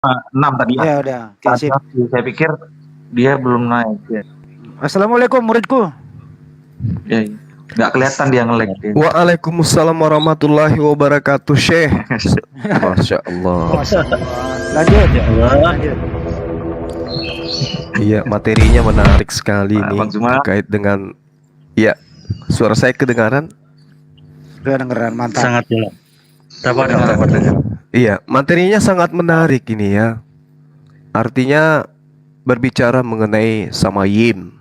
6 tadi ya. Ya udah, oke, sip. Saya pikir dia belum naik ya. Assalamualaikum muridku. Ya, nggak kelihatan dia nge-lag. Waalaikumsalam warahmatullahi wabarakatuh, Syekh. Masya Allah. Lanjut. Iya, materinya menarik sekali nih Bang Zuma. terkait dengan, ya, suara saya kedengaran? Kedengaran, mantap. Sangat jelas. Iya, materinya sangat menarik ini ya. Artinya berbicara mengenai Samayim.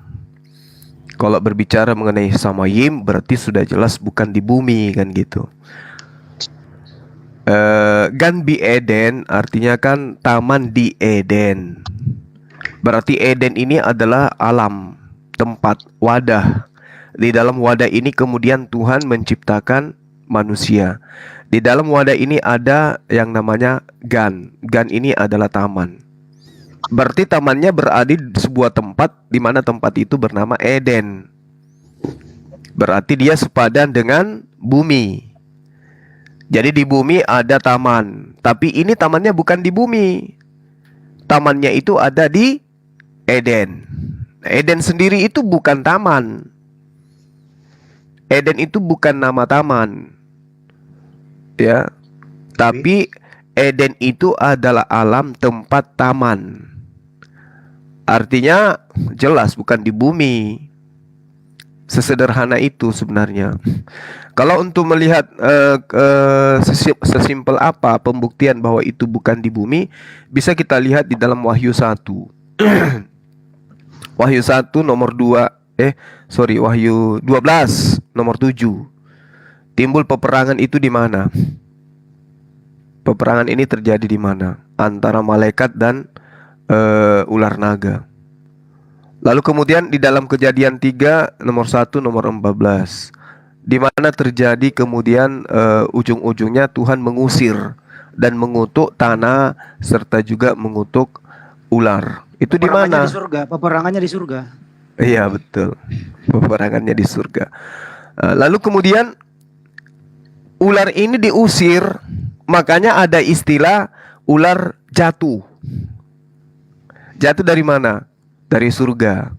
Kalau berbicara mengenai Samayim berarti sudah jelas bukan di bumi kan gitu. Gan bi Eden artinya kan taman di Eden. Berarti Eden ini adalah alam, tempat, wadah. Di dalam wadah ini kemudian Tuhan menciptakan manusia. Di dalam wadah ini ada yang namanya Gan. Gan ini adalah taman. Berarti tamannya berada di sebuah tempat di mana tempat itu bernama Eden. Berarti dia sepadan dengan bumi. Jadi di bumi ada taman, tapi ini tamannya bukan di bumi. Tamannya itu ada di Eden. Eden sendiri itu bukan taman. Eden itu bukan nama taman. Ya. Tapi Eden itu adalah alam tempat taman. Artinya jelas bukan di bumi. Sesederhana itu sebenarnya. Kalau untuk melihat sesimpel apa pembuktian bahwa itu bukan di bumi, bisa kita lihat di dalam Wahyu 1. Wahyu 1 nomor 2, Wahyu 12 nomor 7. Timbul peperangan itu di mana? Peperangan ini terjadi di mana? Antara malaikat dan ular naga. Lalu kemudian di dalam Kejadian 3 nomor 1 nomor 14, di mana terjadi kemudian ujung-ujungnya Tuhan mengusir dan mengutuk tanah serta juga mengutuk ular. Itu di mana? Di surga, peperangannya di surga. Iya betul, peperangannya di surga. Lalu kemudian ular ini diusir, makanya ada istilah ular jatuh. Jatuh dari mana? Dari surga.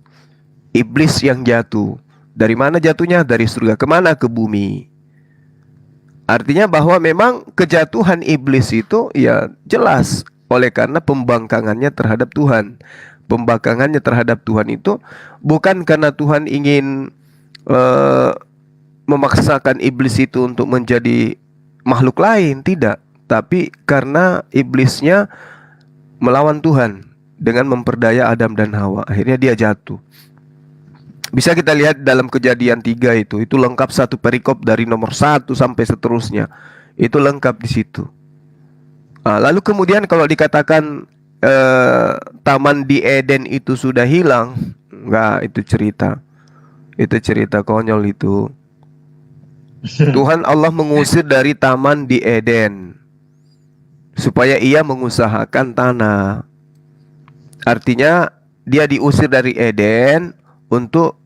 Iblis yang jatuh. Dari mana jatuhnya? Dari surga. Kemana? Ke bumi. Artinya bahwa memang kejatuhan iblis itu ya jelas oleh karena pembangkangannya terhadap Tuhan. Pembangkangannya terhadap Tuhan itu bukan karena Tuhan ingin memaksakan iblis itu untuk menjadi makhluk lain, tidak. Tapi karena iblisnya melawan Tuhan dengan memperdaya Adam dan Hawa. Akhirnya dia jatuh. Bisa kita lihat dalam Kejadian 3 itu lengkap satu perikop dari nomor 1 sampai seterusnya. Itu lengkap di situ. Lalu kemudian kalau dikatakan taman di Eden itu sudah hilang, enggak, itu cerita. Itu cerita konyol itu. Tuhan Allah mengusir dari taman di Eden supaya ia mengusahakan tanah. Artinya dia diusir dari Eden untuk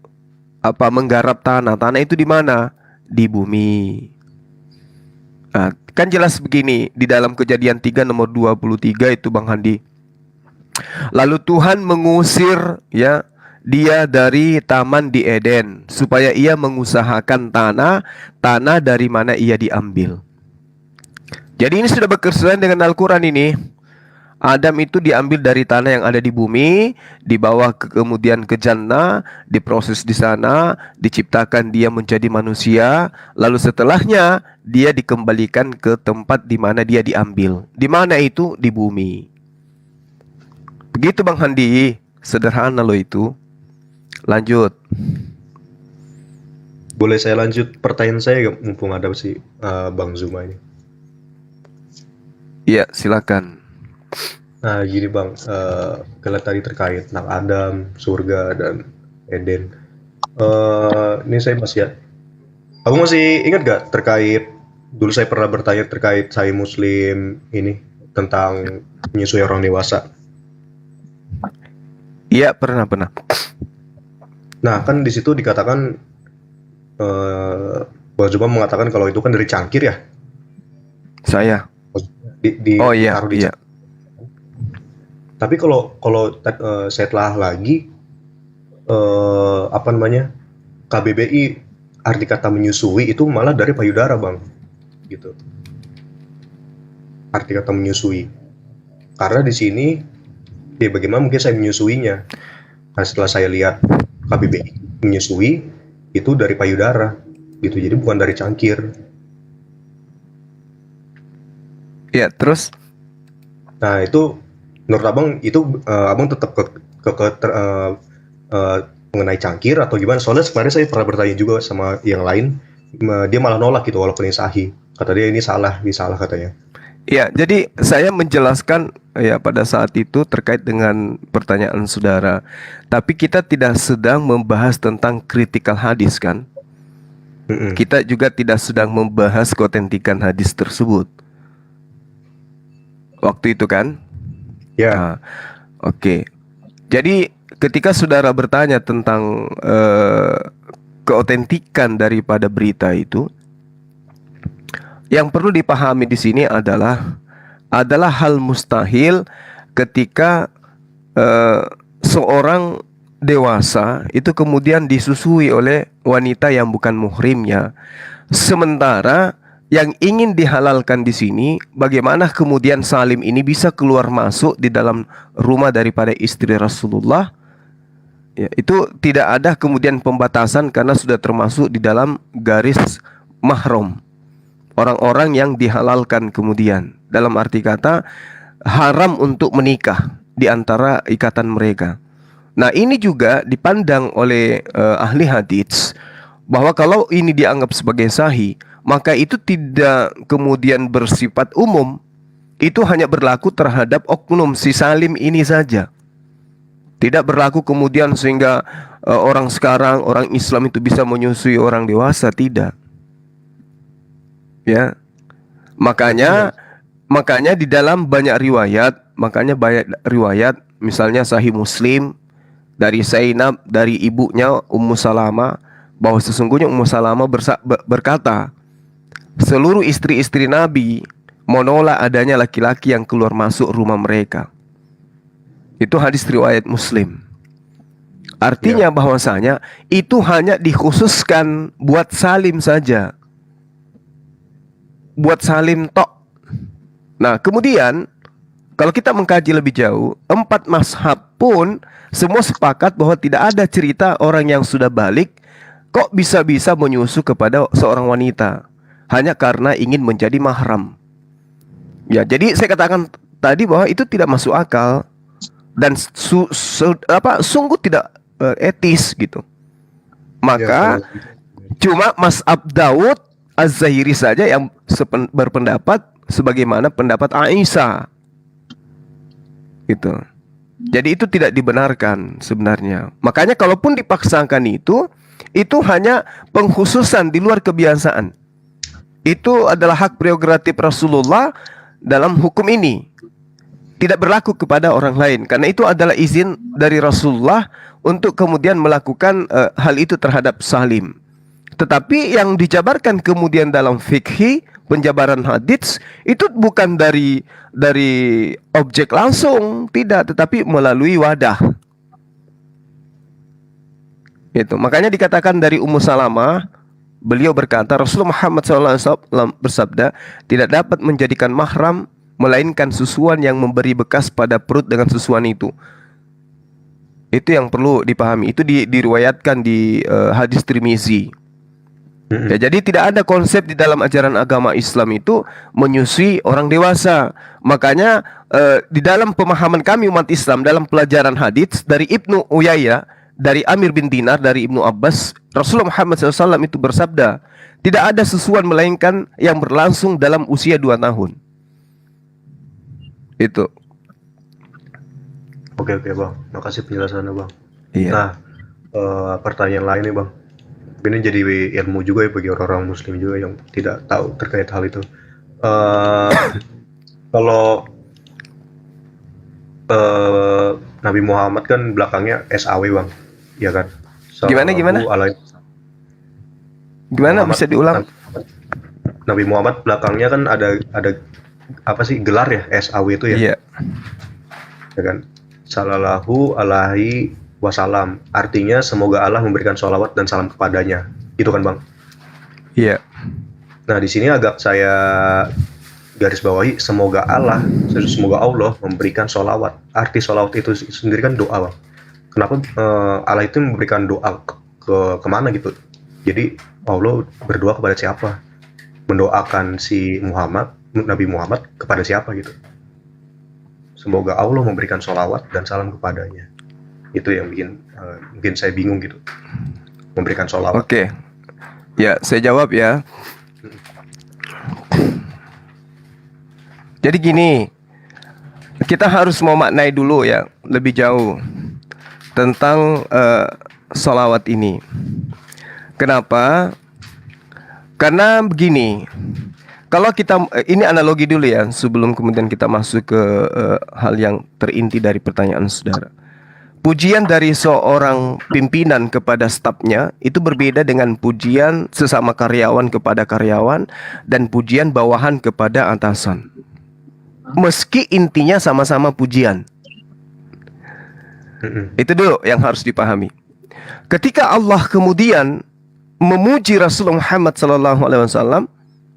apa? Menggarap tanah. Tanah itu di mana? Di bumi. Kan jelas begini di dalam Kejadian 3 nomor 23 itu Bang Handi. Lalu Tuhan mengusir ya dia dari taman di Eden supaya ia mengusahakan tanah dari mana ia diambil. Jadi ini sudah berkesesuaian dengan Al-Quran ini. Adam itu diambil dari tanah yang ada di bumi, dibawa kemudian ke jannah, diproses di sana, diciptakan dia menjadi manusia, lalu setelahnya dia dikembalikan ke tempat di mana dia diambil. Di mana itu? Di bumi. Begitu Bang Handi, sederhana loh itu. Lanjut. Boleh saya lanjut pertanyaan saya mumpung ada si Bang Zuma ini. Iya, silakan. Nah gini Bang, kalau tadi terkait tentang Adam, surga dan Eden. Ini saya aku masih ingat gak terkait dulu saya pernah bertanya terkait saya Muslim ini tentang menyusui orang dewasa. Iya, pernah. Nah kan di situ dikatakan Bang Zuma mengatakan kalau itu kan dari cangkir ya. Saya. Oh iya, iya. Tapi kalau saya telah lagi apa namanya, KBBI arti kata menyusui itu malah dari payudara, Bang. Gitu. Arti kata menyusui. Karena di sini ya bagaimana mungkin saya menyusuinya. Nah, setelah saya lihat KBBI menyusui itu dari payudara gitu. Jadi bukan dari cangkir. Ya, terus Nah, itu menurut Abang itu Abang tetap mengenai cangkir atau gimana? Soalnya kemarin saya pernah bertanya juga sama yang lain, dia malah nolak gitu walaupun ini sahih. Kata dia ini salah katanya. ya, jadi saya menjelaskan ya pada saat itu terkait dengan pertanyaan saudara. Tapi kita tidak sedang membahas tentang kritikal hadis kan? Kita juga tidak sedang membahas keotentikan hadis tersebut. Waktu itu kan? Ya. Nah, oke. Jadi ketika saudara bertanya tentang keotentikan daripada berita itu, yang perlu dipahami di sini adalah hal mustahil ketika seorang dewasa itu kemudian disusui oleh wanita yang bukan muhrimnya. Sementara yang ingin dihalalkan di sini, bagaimana kemudian Salim ini bisa keluar masuk di dalam rumah daripada istri Rasulullah? Ya, itu tidak ada kemudian pembatasan karena sudah termasuk di dalam garis mahram. Orang-orang yang dihalalkan kemudian, dalam arti kata haram untuk menikah di antara ikatan mereka. Nah, ini juga dipandang oleh ahli hadits bahwa kalau ini dianggap sebagai sahih, maka itu tidak kemudian bersifat umum. Itu hanya berlaku terhadap oknum si Salim ini saja. Tidak berlaku kemudian sehingga orang sekarang, orang Islam itu bisa menyusui orang dewasa, tidak. Ya, makanya di dalam banyak riwayat, misalnya Sahih Muslim dari Zainab dari ibunya Ummu Salamah, bahwa sesungguhnya Ummu Salamah berkata, seluruh istri-istri Nabi menolak adanya laki-laki yang keluar masuk rumah mereka. Itu hadis riwayat Muslim. Artinya bahwasanya itu hanya dikhususkan buat Salim saja, buat Salim tok. Nah, kemudian kalau kita mengkaji lebih jauh, 4 mazhab pun semua sepakat bahwa tidak ada cerita orang yang sudah balik kok bisa-bisa menyusu kepada seorang wanita hanya karena ingin menjadi mahram. Ya, jadi saya katakan tadi bahwa itu tidak masuk akal dan sungguh tidak etis gitu. Maka cuma mazhab Daud Az-Zahiri saja yang berpendapat sebagaimana pendapat Aisyah. Gitu. Jadi itu tidak dibenarkan sebenarnya. Makanya kalaupun dipaksakan itu hanya pengkhususan di luar kebiasaan. Itu adalah hak prerogatif Rasulullah dalam hukum ini. Tidak berlaku kepada orang lain karena itu adalah izin dari Rasulullah untuk kemudian melakukan hal itu terhadap Salim. Tetapi yang dijabarkan kemudian dalam fikih penjabaran hadits itu bukan dari objek langsung, tidak, tetapi melalui wadah. Itu makanya dikatakan dari Ummu Salamah, beliau berkata Rasulullah Muhammad SAW bersabda, tidak dapat menjadikan mahram melainkan susuan yang memberi bekas pada perut dengan susuan itu. Itu yang perlu dipahami. Itu diriwayatkan di hadis Tirmizi. Ya, jadi tidak ada konsep di dalam ajaran agama Islam itu menyusui orang dewasa. Makanya di dalam pemahaman kami umat Islam dalam pelajaran hadits dari Ibnu Uyayyah, dari Amir bin Dinar, dari Ibnu Abbas, Rasulullah Muhammad SAW itu bersabda, tidak ada susuan melainkan yang berlangsung dalam usia 2 tahun. Itu. Oke Bang, makasih penjelasannya Bang. Iya. Nah, pertanyaan lain nih Bang. Ini jadi ilmu juga ya bagi orang-orang Muslim juga yang tidak tahu terkait hal itu. Kalau Nabi Muhammad kan belakangnya SAW Bang, ya kan? Gimana? Gimana bisa diulang? Nabi Muhammad belakangnya kan ada apa sih gelar ya SAW itu ya? Iya. ya kan? Sallallahu alaihi wasallam, artinya semoga Allah memberikan sholawat dan salam kepadanya, itu kan Bang? Iya. Nah di sini agak saya garis bawahi semoga Allah memberikan sholawat. Arti sholawat itu sendiri kan doa Bang. Kenapa Allah itu memberikan doa kemana gitu? Jadi Allah berdoa kepada siapa? Mendoakan si Nabi Muhammad kepada siapa gitu? Semoga Allah memberikan sholawat dan salam kepadanya. Itu yang bikin saya bingung gitu. Memberikan sholawat. Oke. Ya, saya jawab ya. Jadi gini, kita harus memaknai dulu ya lebih jauh tentang sholawat ini. Kenapa? Karena begini, kalau kita ini analogi dulu ya sebelum kemudian kita masuk ke hal yang terinti dari pertanyaan saudara. Pujian dari seorang pimpinan kepada stafnya itu berbeda dengan pujian sesama karyawan kepada karyawan dan pujian bawahan kepada atasan. Meski intinya sama-sama pujian. Itu dulu yang harus dipahami. Ketika Allah kemudian memuji Rasulullah Muhammad SAW,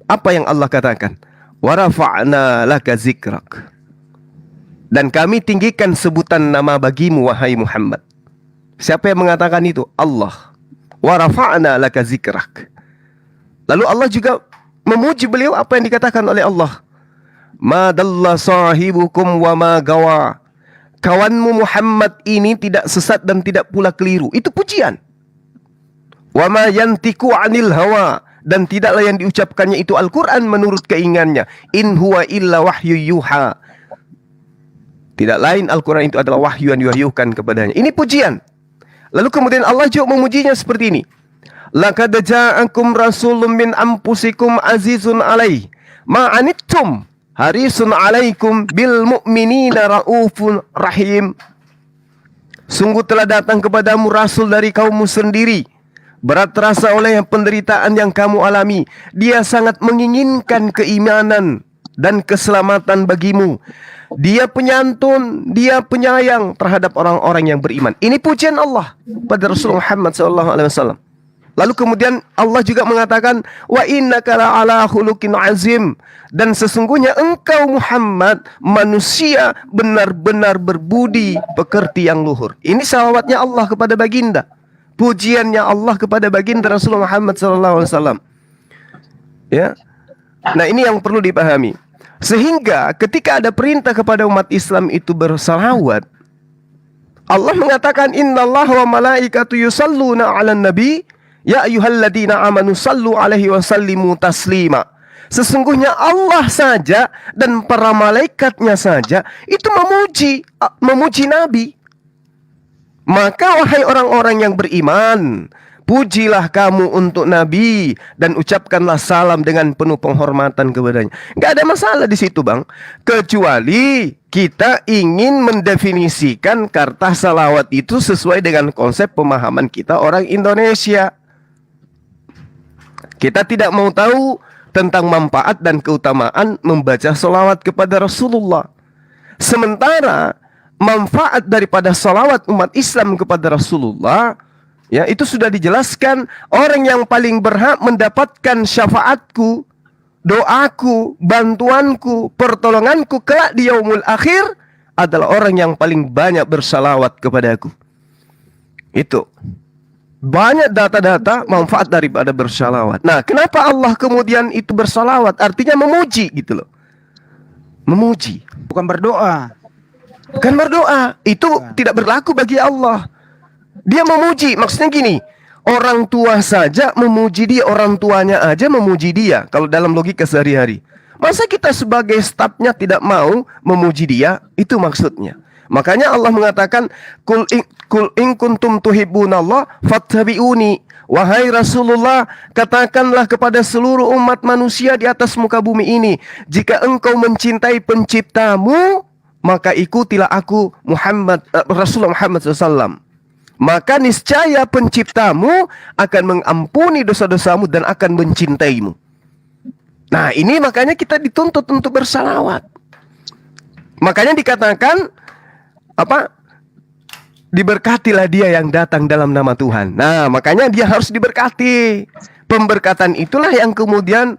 apa yang Allah katakan? Wa rafa'na laka zikrak. Dan kami tinggikan sebutan nama bagimu wahai Muhammad. Siapa yang mengatakan itu? Allah. Wa rafa'na laka zikrak. Lalu Allah juga memuji beliau apa yang dikatakan oleh Allah. Ma dalla sahibukum wa ma gawa. Kawanmu Muhammad ini tidak sesat dan tidak pula keliru. Itu pujian. Wa ma yantiku 'anil hawa, dan tidaklah yang diucapkannya itu Al-Qur'an menurut keinginannya. In huwa illa wahyu yuha. Tidak lain Al-Qur'an itu adalah wahyu yang diwahyukan kepadanya. Ini pujian. Lalu kemudian Allah juga memujinya seperti ini. Laqad ja'akum rasulun min anfusikum azizun 'alaihi ma 'anittum harisun 'alaikum bil mu'minina raufun rahim. Sungguh telah datang kepadamu rasul dari kaummu sendiri, berat terasa oleh penderitaan yang kamu alami. Dia sangat menginginkan keimanan dan keselamatan bagimu. Dia penyantun, dia penyayang terhadap orang-orang yang beriman. Ini pujian Allah pada Rasulullah Muhammad SAW. Lalu kemudian Allah juga mengatakan, wa innaka la'ala khuluqin azim, dan sesungguhnya engkau Muhammad manusia benar-benar berbudi pekerti yang luhur. Ini salawatnya Allah kepada baginda. Pujiannya Allah kepada baginda Rasulullah Muhammad SAW. Ya. Nah, ini yang perlu dipahami. Sehingga ketika ada perintah kepada umat Islam itu bersalawat, Allah mengatakan innallaha wa malaikatu yusalluna 'alan nabi ya ayyuhalladzina amanu sallu 'alaihi wa sallimu taslima. Sesungguhnya Allah saja dan para malaikatnya saja itu memuji Nabi. Maka wahai orang-orang yang beriman, pujilah kamu untuk Nabi dan ucapkanlah salam dengan penuh penghormatan kepadanya. Nggak ada masalah di situ, Bang. Kecuali kita ingin mendefinisikan kata salawat itu sesuai dengan konsep pemahaman kita orang Indonesia. Kita tidak mau tahu tentang manfaat dan keutamaan membaca salawat kepada Rasulullah. Sementara manfaat daripada salawat umat Islam kepada Rasulullah, ya, itu sudah dijelaskan. Orang yang paling berhak mendapatkan syafaatku, doaku, bantuanku, pertolonganku kelak di yaumul akhir adalah orang yang paling banyak bersalawat kepadaku. Itu banyak data-data manfaat daripada bersalawat. Nah, kenapa Allah kemudian itu bersalawat? Artinya memuji gitu loh. Memuji, Bukan berdoa. bukan berdoa. Itu tidak berlaku bagi Allah. Dia memuji, maksudnya gini, orang tua saja memuji dia, orang tuanya aja memuji dia. Kalau dalam logika sehari-hari, masa kita sebagai stafnya tidak mau memuji dia? Itu maksudnya. Makanya Allah mengatakan, Kul in kuntum tuhibbunallah fattabi'uni. Wahai Rasulullah, katakanlah kepada seluruh umat manusia di atas muka bumi ini, jika engkau mencintai penciptamu, maka ikutilah aku Muhammad, Rasulullah Muhammad SAW. Maka niscaya penciptamu akan mengampuni dosa-dosamu dan akan mencintaimu. Nah, ini makanya kita dituntut untuk bersalawat. Makanya dikatakan apa? Diberkatilah dia yang datang dalam nama Tuhan. Nah, makanya dia harus diberkati. Pemberkatan itulah yang kemudian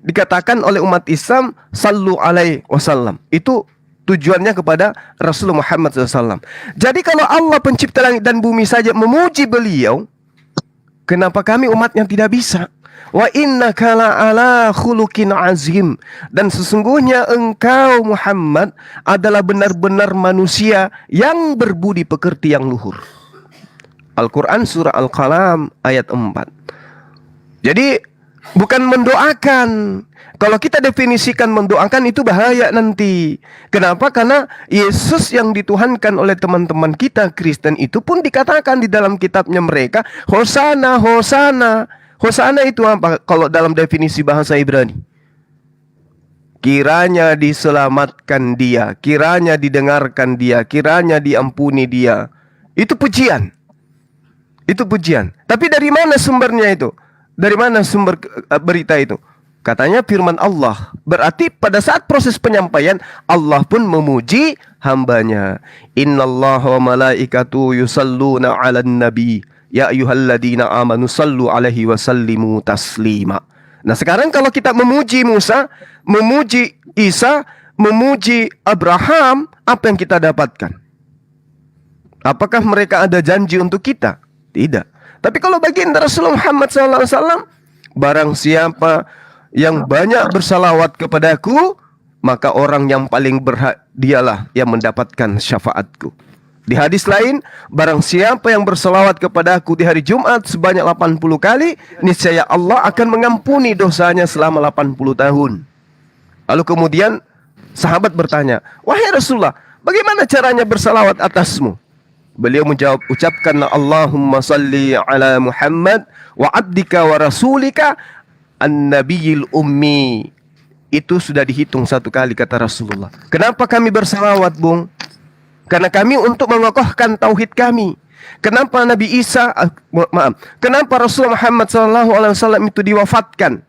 dikatakan oleh umat Islam, sallu alaihi wasallam. Itu tujuannya kepada Rasulullah Muhammad SAW. Jadi kalau Allah pencipta langit dan bumi saja memuji beliau, kenapa kami umatnya tidak bisa? Wa innaka la'ala khuluqin azim. Dan sesungguhnya engkau Muhammad adalah benar-benar manusia yang berbudi pekerti yang luhur. Al-Quran surah Al-Qalam ayat 4. Jadi bukan mendoakan. Kalau kita definisikan mendoakan itu bahaya nanti. Kenapa? Karena Yesus yang dituhankan oleh teman-teman kita Kristen itu pun dikatakan di dalam kitabnya mereka, Hosana, Hosana. Hosana itu apa kalau dalam definisi bahasa Ibrani? Kiranya diselamatkan dia, kiranya didengarkan dia, kiranya diampuni dia. Itu pujian. Itu pujian. Tapi dari mana sumbernya itu? Dari mana sumber berita itu? Katanya firman Allah. Berarti pada saat proses penyampaian, Allah pun memuji hambanya. Innallaha wa malaikatu yusalluna 'alan nabi. Ya ayyuhalladzina amanu sallu alaihi wa sallimu taslima. Nah, sekarang kalau kita memuji Musa, memuji Isa, memuji Abraham, apa yang kita dapatkan? Apakah mereka ada janji untuk kita? Tidak. Tapi kalau baginda Rasulullah Muhammad SAW, barang siapa yang banyak bersalawat kepadaku, maka orang yang paling berhak dialah yang mendapatkan syafaatku. Di hadis lain, barang siapa yang berselawat kepada aku di hari Jumat sebanyak 80 kali, niscaya Allah akan mengampuni dosanya selama 80 tahun. Lalu kemudian sahabat bertanya, wahai Rasulullah, bagaimana caranya berselawat atasmu? Beliau menjawab, ucapkanlah Allahumma salli ala Muhammad wa abdika wa rasulika an-nabiyil ummi. Itu sudah dihitung satu kali, kata Rasulullah. Kenapa kami berselawat, Bung? Karena kami untuk mengokohkan tauhid kami. Kenapa Nabi Isa, kenapa Rasulullah Muhammad SAW itu diwafatkan?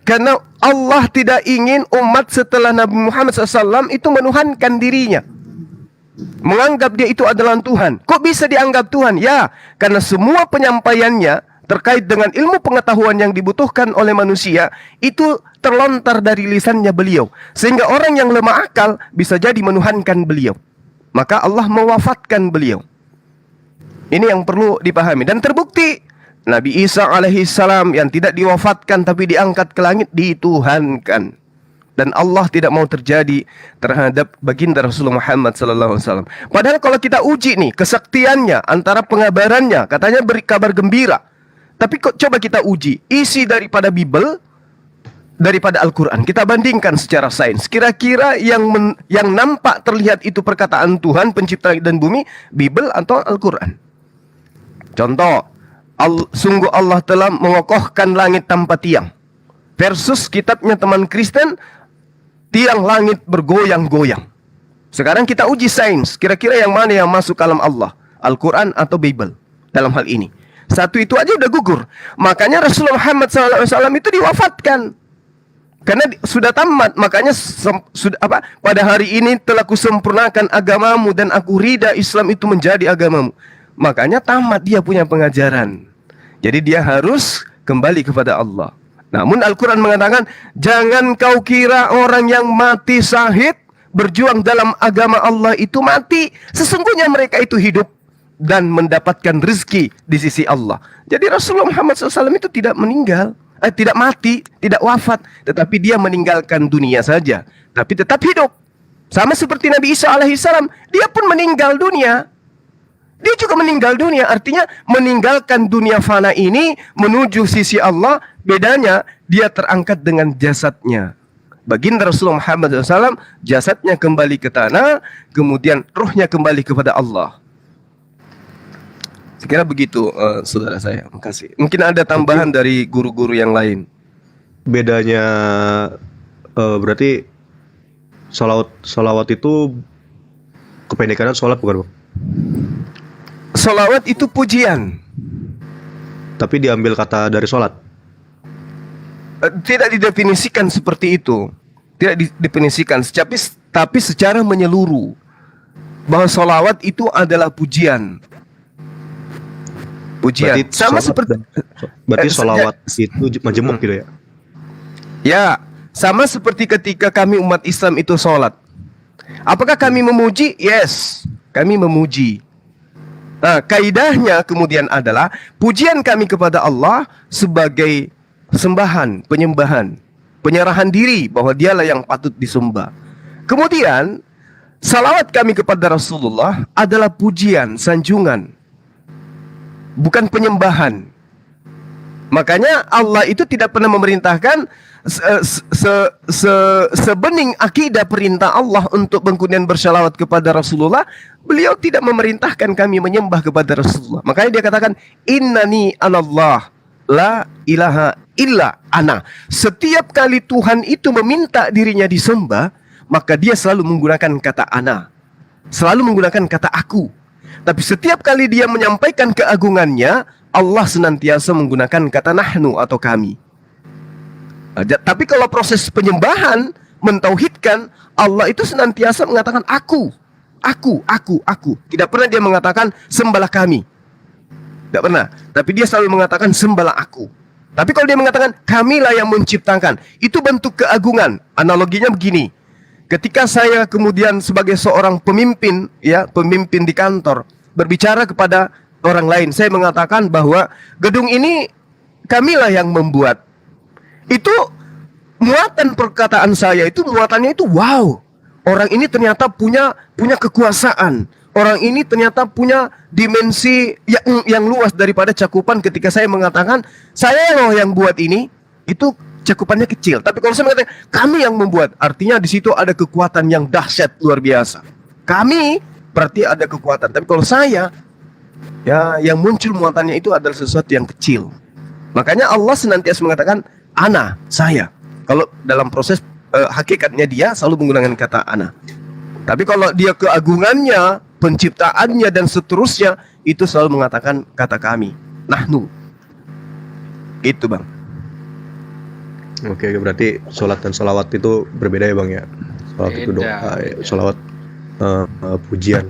Karena Allah tidak ingin umat setelah Nabi Muhammad SAW itu menuhankan dirinya, menganggap dia itu adalah Tuhan. Kok bisa dianggap Tuhan? Ya, karena semua penyampaiannya terkait dengan ilmu pengetahuan yang dibutuhkan oleh manusia itu terlontar dari lisannya beliau, sehingga orang yang lemah akal bisa jadi menuhankan beliau. Maka Allah mewafatkan beliau. Ini yang perlu dipahami. Dan terbukti Nabi Isa alaihissalam yang tidak diwafatkan tapi diangkat ke langit dituhankan. Dan Allah tidak mau terjadi terhadap baginda Rasulullah Muhammad SAW. Padahal kalau kita uji nih kesaktiannya, antara pengabarannya, katanya beri kabar gembira. Tapi kok coba kita uji isi daripada Bible, daripada Al-Quran. Kita bandingkan secara sains. Kira-kira yang nampak terlihat itu perkataan Tuhan pencipta langit dan bumi, Bible atau Al-Quran? Contoh, sungguh Allah telah mengokohkan langit tanpa tiang. Versus kitabnya teman Kristen, tiang langit bergoyang-goyang. Sekarang kita uji sains. Kira-kira yang mana yang masuk kalam Allah? Al-Quran atau Bible dalam hal ini? Satu itu aja udah gugur. Makanya Rasulullah Muhammad SAW itu diwafatkan. Karena sudah tamat, makanya pada hari ini telah kusempurnakan agamamu dan aku ridha Islam itu menjadi agamamu. Makanya tamat dia punya pengajaran. Jadi dia harus kembali kepada Allah. Namun Al-Quran mengatakan, jangan kau kira orang yang mati syahid berjuang dalam agama Allah itu mati. Sesungguhnya mereka itu hidup dan mendapatkan rezeki di sisi Allah. Jadi Rasulullah Muhammad SAW itu tidak meninggal. Tidak mati, tidak wafat, tetapi dia meninggalkan dunia saja, tapi tetap hidup. Sama seperti Nabi Isa alaihissalam, dia pun meninggal dunia. Dia juga meninggal dunia, artinya meninggalkan dunia fana ini menuju sisi Allah. Bedanya dia terangkat dengan jasadnya. Baginda Rasulullah Muhammad SAW, jasadnya kembali ke tanah, kemudian ruhnya kembali kepada Allah. Sekira begitu, saudara saya. Makasih. Mungkin ada tambahan dari guru-guru yang lain. Bedanya berarti salawat itu kependekannya sholat bukan, Bang? Salawat itu pujian. Tapi diambil kata dari sholat. Tidak didefinisikan seperti itu. Tidak didefinisikan, tapi secara menyeluruh. bahwa solawat itu adalah pujian. Pujian. Berarti Sama sholawat seperti berarti Eh, sholawat itu majemuk gitu ya. ya, sama seperti ketika kami umat Islam itu sholat. Apakah kami memuji? Yes, kami memuji. Nah, kaidahnya kemudian adalah pujian kami kepada Allah sebagai sembahan, penyembahan, penyerahan diri bahwa dialah yang patut disembah. Kemudian salawat kami kepada Rasulullah adalah pujian, sanjungan, bukan penyembahan. Makanya Allah itu tidak pernah memerintahkan sebening akidah perintah Allah untuk kemudian bersalawat kepada Rasulullah. Beliau tidak memerintahkan kami menyembah kepada Rasulullah. Makanya dia katakan, innani anallah la ilaha illa ana. Setiap kali Tuhan itu meminta dirinya disembah, maka dia selalu menggunakan kata ana, selalu menggunakan kata aku. Tapi setiap kali dia menyampaikan keagungannya, Allah senantiasa menggunakan kata nahnu atau kami. Tapi kalau proses penyembahan, mentauhidkan, Allah itu senantiasa mengatakan aku. Tidak pernah dia mengatakan sembahlah kami. Tidak pernah. Tapi dia selalu mengatakan sembahlah aku. Tapi kalau dia mengatakan kamilah yang menciptakan, itu bentuk keagungan. Analoginya begini. Ketika saya kemudian sebagai seorang pemimpin, ya, pemimpin di kantor, berbicara kepada orang lain, saya mengatakan bahwa gedung ini kamilah yang membuat. Itu muatan perkataan saya itu muatannya itu wow. Orang ini ternyata punya kekuasaan. Orang ini ternyata punya dimensi yang luas daripada cakupan. Ketika saya mengatakan saya loh yang buat ini, itu cakupannya kecil. Tapi kalau saya mengatakan kami yang membuat, artinya di situ ada kekuatan yang dahsyat luar biasa. Kami berarti ada kekuatan. Tapi kalau saya, ya, yang muncul muatannya itu adalah sesuatu yang kecil. Makanya Allah senantiasa mengatakan ana, saya. Kalau dalam proses hakikatnya dia selalu menggunakan kata ana. Tapi kalau dia keagungannya, penciptaannya dan seterusnya, itu selalu mengatakan kata kami, nahnu. Itu bang. Oke, berarti sholat dan sholawat itu berbeda ya bang ya. Sholat itu doa, Beda. sholawat pujian.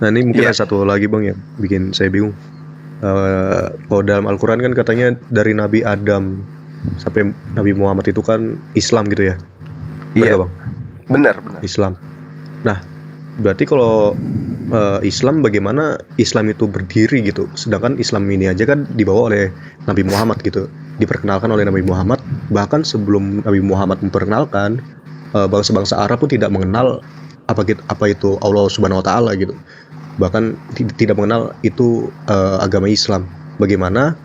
Nah ini mungkin Iya. ada satu lagi bang ya, bikin saya bingung. Kalau dalam Al-Quran kan katanya dari Nabi Adam sampai Nabi Muhammad itu kan Islam gitu ya. Benar Iya. nggak, bang? Benar. Islam. Nah, berarti kalau Islam, bagaimana Islam itu berdiri gitu? Sedangkan Islam ini aja kan dibawa oleh Nabi Muhammad gitu, diperkenalkan oleh Nabi Muhammad. Bahkan sebelum Nabi Muhammad memperkenalkan, bangsa-bangsa Arab pun tidak mengenal apa itu Allah Subhanahu Wa Taala gitu. Bahkan tidak mengenal itu agama Islam. Bagaimana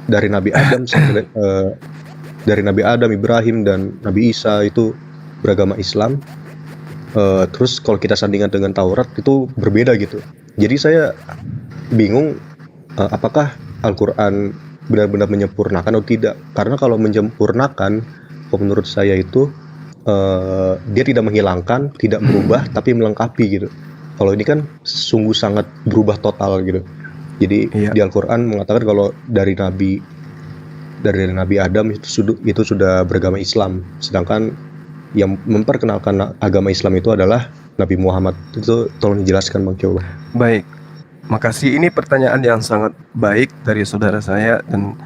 dari Nabi Adam sampai dari Nabi Adam, Ibrahim dan Nabi Isa itu beragama Islam. Terus kalau kita sandingkan dengan Taurat itu berbeda gitu. Jadi saya bingung apakah Al-Quran benar-benar menyempurnakan atau tidak. Karena kalau menyempurnakan, menurut saya itu dia tidak menghilangkan, tidak merubah, tapi melengkapi gitu. Kalau ini kan sungguh sangat berubah total gitu. Jadi Iya. di Al-Quran mengatakan kalau dari Nabi Adam itu sudah beragama Islam. Sedangkan yang memperkenalkan agama Islam itu adalah Nabi Muhammad. Itu tolong dijelaskan Bang Kyo. Baik. Makasih, ini pertanyaan yang sangat baik dari saudara saya dan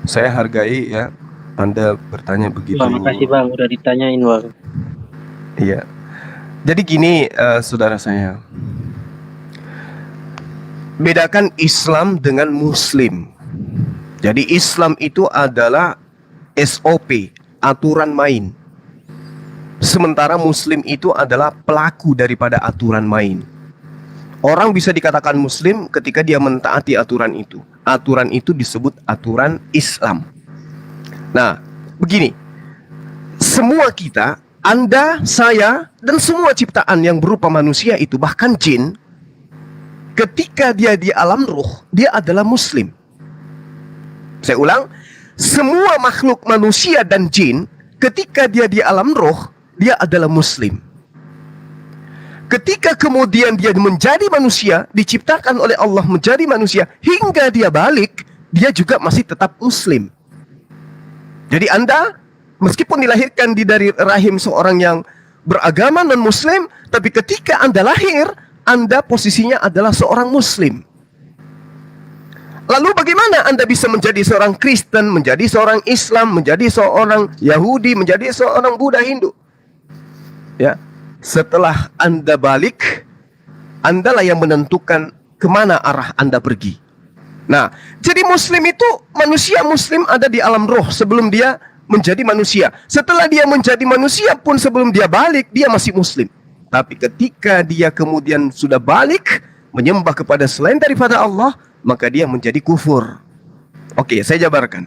saya hargai ya Anda bertanya begitu. Bang, makasih bang, udah ditanyain bang. Iya. Jadi gini, saudara saya, bedakan Islam dengan Muslim. Jadi Islam itu adalah SOP, aturan main. Sementara Muslim itu adalah pelaku daripada aturan main. Orang bisa dikatakan Muslim ketika dia mentaati aturan itu. Aturan itu disebut aturan Islam. Nah, begini. Semua kita, Anda, saya, dan semua ciptaan yang berupa manusia itu, bahkan jin, ketika dia di alam ruh, dia adalah Muslim. Saya ulang, semua makhluk manusia dan jin, ketika dia di alam roh, dia adalah Muslim. Ketika kemudian dia menjadi manusia, diciptakan oleh Allah menjadi manusia, hingga dia balik, dia juga masih tetap Muslim. Jadi Anda, meskipun dilahirkan dari rahim seorang yang beragama non-Muslim, tapi ketika Anda lahir, Anda posisinya adalah seorang Muslim. Lalu bagaimana Anda bisa menjadi seorang Kristen, menjadi seorang Islam, menjadi seorang Yahudi, menjadi seorang Buddha, Hindu? Ya, setelah Anda balik, Andalah yang menentukan kemana arah Anda pergi. Nah, jadi Muslim itu, manusia Muslim ada di alam roh sebelum dia menjadi manusia. Setelah dia menjadi manusia pun, sebelum dia balik, dia masih Muslim. Tapi ketika dia kemudian sudah balik, menyembah kepada selain daripada Allah, maka dia menjadi kufur. Oke, saya jabarkan.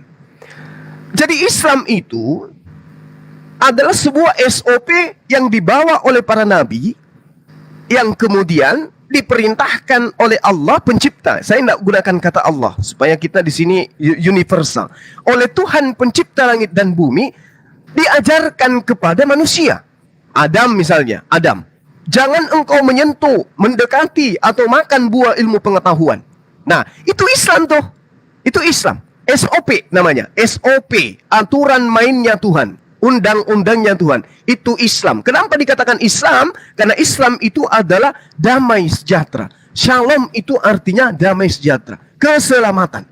Jadi Islam itu adalah sebuah SOP yang dibawa oleh para nabi, yang kemudian diperintahkan oleh Allah pencipta. Saya tidak gunakan kata Allah supaya kita di sini universal. Oleh Tuhan pencipta langit dan bumi, diajarkan kepada manusia. Adam misalnya, Adam, jangan engkau menyentuh, mendekati atau makan buah ilmu pengetahuan. Nah, itu Islam tuh. Itu Islam. SOP namanya. SOP, aturan mainnya Tuhan. Undang-undangnya Tuhan. Itu Islam. Kenapa dikatakan Islam? Karena Islam itu adalah damai sejahtera. Shalom itu artinya damai sejahtera, keselamatan.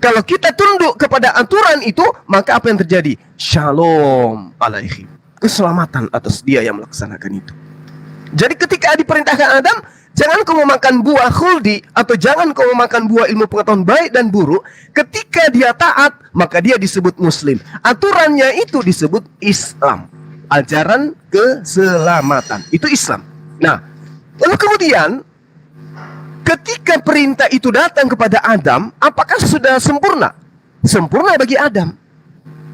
Kalau kita tunduk kepada aturan itu, maka apa yang terjadi? Shalom alaihim. Keselamatan atas dia yang melaksanakan itu. Jadi ketika diperintahkan Adam, jangan kau memakan buah khuldi, atau jangan kau memakan buah ilmu pengetahuan baik dan buruk. Ketika dia taat, maka dia disebut Muslim. Aturannya itu disebut Islam. Ajaran keselamatan. Itu Islam. Nah, lalu kemudian ketika perintah itu datang kepada Adam, apakah sudah sempurna? Sempurna bagi Adam.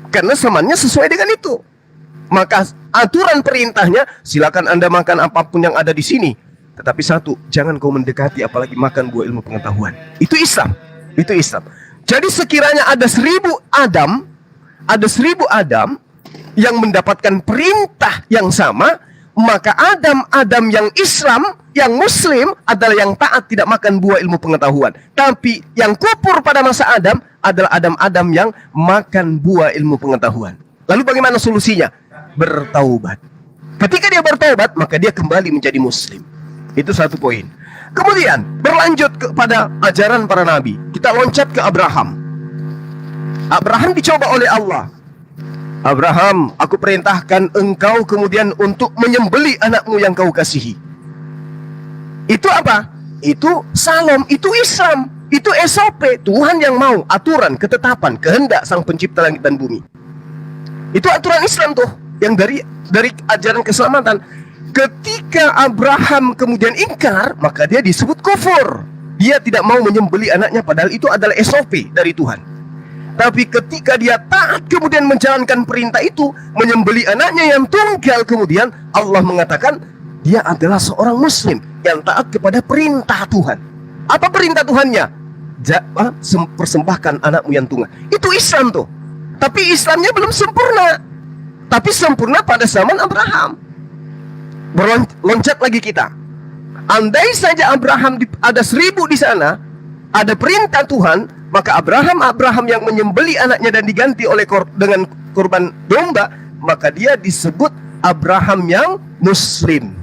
Karena zamannya sesuai dengan itu. Maka aturan perintahnya, silakan Anda makan apapun yang ada di sini. Tetapi satu, jangan kau mendekati apalagi makan buah ilmu pengetahuan. Itu Islam. Itu Islam. Jadi sekiranya ada 1000 Adam yang mendapatkan perintah yang sama, maka Adam yang Islam, yang Muslim adalah yang taat, tidak makan buah ilmu pengetahuan. Tapi yang kufur pada masa Adam adalah Adam yang makan buah ilmu pengetahuan. Lalu bagaimana solusinya? Bertaubat. Ketika dia bertaubat, maka dia kembali menjadi Muslim. Itu satu poin. Kemudian berlanjut kepada ajaran para nabi. Kita loncat ke Abraham. Abraham dicoba oleh Allah. Abraham, aku perintahkan engkau kemudian untuk menyembelih anakmu yang kau kasihi. Itu apa? Itu salam, itu Islam, itu SOP. Tuhan yang mau, aturan, ketetapan, kehendak sang pencipta langit dan bumi. Itu aturan Islam tuh, yang dari ajaran keselamatan. Ketika Abraham kemudian ingkar, maka dia disebut kufur. Dia tidak mau menyembelih anaknya, padahal itu adalah SOP dari Tuhan. Tapi ketika dia taat kemudian menjalankan perintah itu, menyembelih anaknya yang tunggal, kemudian Allah mengatakan dia adalah seorang Muslim yang taat kepada perintah Tuhan. Apa perintah Tuhannya? Persembahkan anakmu yang tunggal. Itu Islam tuh. Tapi Islamnya belum sempurna. Tapi sempurna pada zaman Abraham. Loncat lagi kita. Andai saja Abraham ada 1000 di sana, ada perintah Tuhan, maka Abraham yang menyembelih anaknya dan diganti dengan korban domba, maka dia disebut Abraham yang Muslim.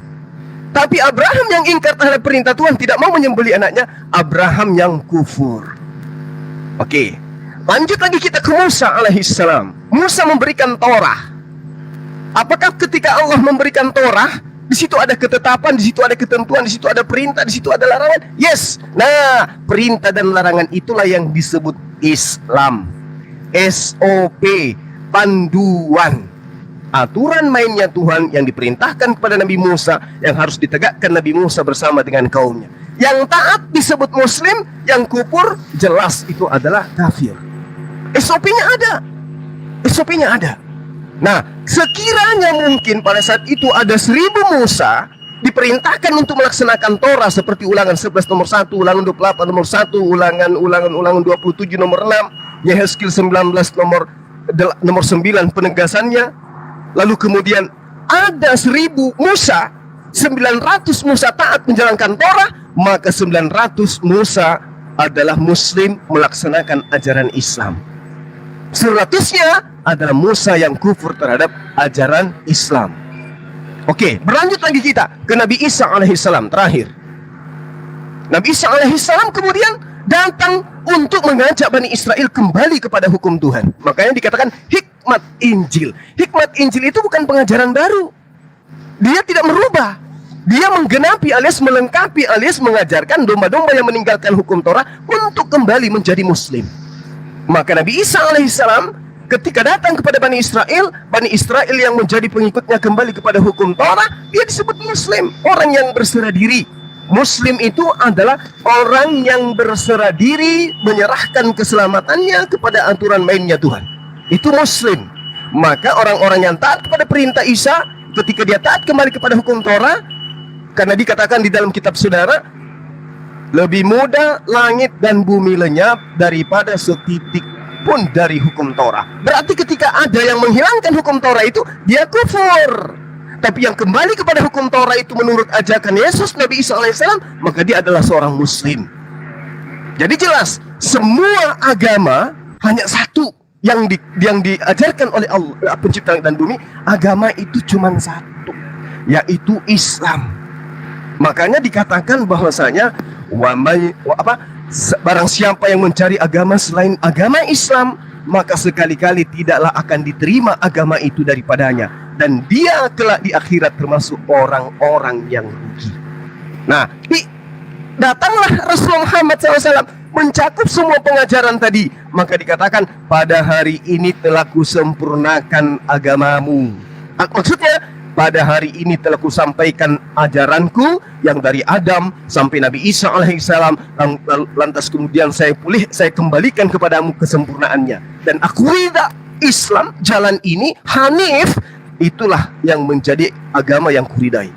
Tapi Abraham yang ingkar terhadap perintah Tuhan, tidak mau menyembelih anaknya, Abraham yang kufur. Oke, lanjut lagi kita ke Musa alaihissalam. Musa memberikan Torah. Apakah ketika Allah memberikan Torah, di situ ada ketetapan, di situ ada ketentuan, di situ ada perintah, di situ ada larangan? Yes. Nah, perintah dan larangan itulah yang disebut Islam. SOP, panduan, aturan mainnya Tuhan yang diperintahkan kepada Nabi Musa, yang harus ditegakkan Nabi Musa bersama dengan kaumnya. Yang taat disebut Muslim, yang kufur jelas itu adalah kafir. SOP-nya ada. SOP-nya ada. Nah, sekiranya mungkin pada saat itu ada 1000 Musa diperintahkan untuk melaksanakan Torah seperti Ulangan 11 nomor 1, Ulangan 28 nomor 1, Ulangan 27 nomor 6, Yehezkiel 19 nomor 9 penegasannya. Lalu kemudian ada 1000 Musa, 900 Musa taat menjalankan Torah, maka 900 Musa adalah Muslim melaksanakan ajaran Islam. 100-nya adalah Musa yang kufur terhadap ajaran Islam. Oke, berlanjut lagi kita ke Nabi Isa alaihissalam terakhir. Nabi Isa alaihissalam kemudian datang untuk mengajak Bani Israel kembali kepada hukum Tuhan. Makanya dikatakan hikmat Injil. Hikmat Injil itu bukan pengajaran baru. Dia tidak merubah. Dia menggenapi alias melengkapi alias mengajarkan domba-domba yang meninggalkan hukum Torah untuk kembali menjadi muslim. Maka Nabi Isa alaihissalam ketika datang kepada Bani Israel yang menjadi pengikutnya kembali kepada hukum Torah, dia disebut muslim, orang yang berserah diri. Muslim itu adalah orang yang berserah diri, menyerahkan keselamatannya kepada aturan mainnya Tuhan. Itu muslim. Maka orang-orang yang taat kepada perintah Isa, ketika dia taat kembali kepada hukum Torah, karena dikatakan di dalam kitab saudara, lebih mudah langit dan bumi lenyap daripada setitik pun dari hukum Torah. Berarti ketika ada yang menghilangkan hukum Torah itu, dia kufur. Tapi yang kembali kepada hukum Torah itu menurut ajakan Yesus Nabi Isa alaihissalam, maka dia adalah seorang muslim. Jadi jelas, semua agama hanya satu yang diajarkan oleh Allah pencipta langit dan bumi. Agama itu cuma satu, yaitu Islam. Makanya dikatakan bahwasanya barang siapa yang mencari agama selain agama Islam, maka sekali-kali tidaklah akan diterima agama itu daripadanya, dan dia kelak di akhirat termasuk orang-orang yang rugi. Nah, datanglah Rasulullah Muhammad SAW mencakup semua pengajaran tadi. Maka dikatakan pada hari ini telah kusempurnakan agamamu. Maksudnya pada hari ini telah kusampaikan ajaranku yang dari Adam sampai Nabi Isa alaihissalam, lantas kemudian saya kembalikan kepadamu kesempurnaannya. Dan akidah Islam, jalan ini Hanif, itulah yang menjadi agama yang kuridai.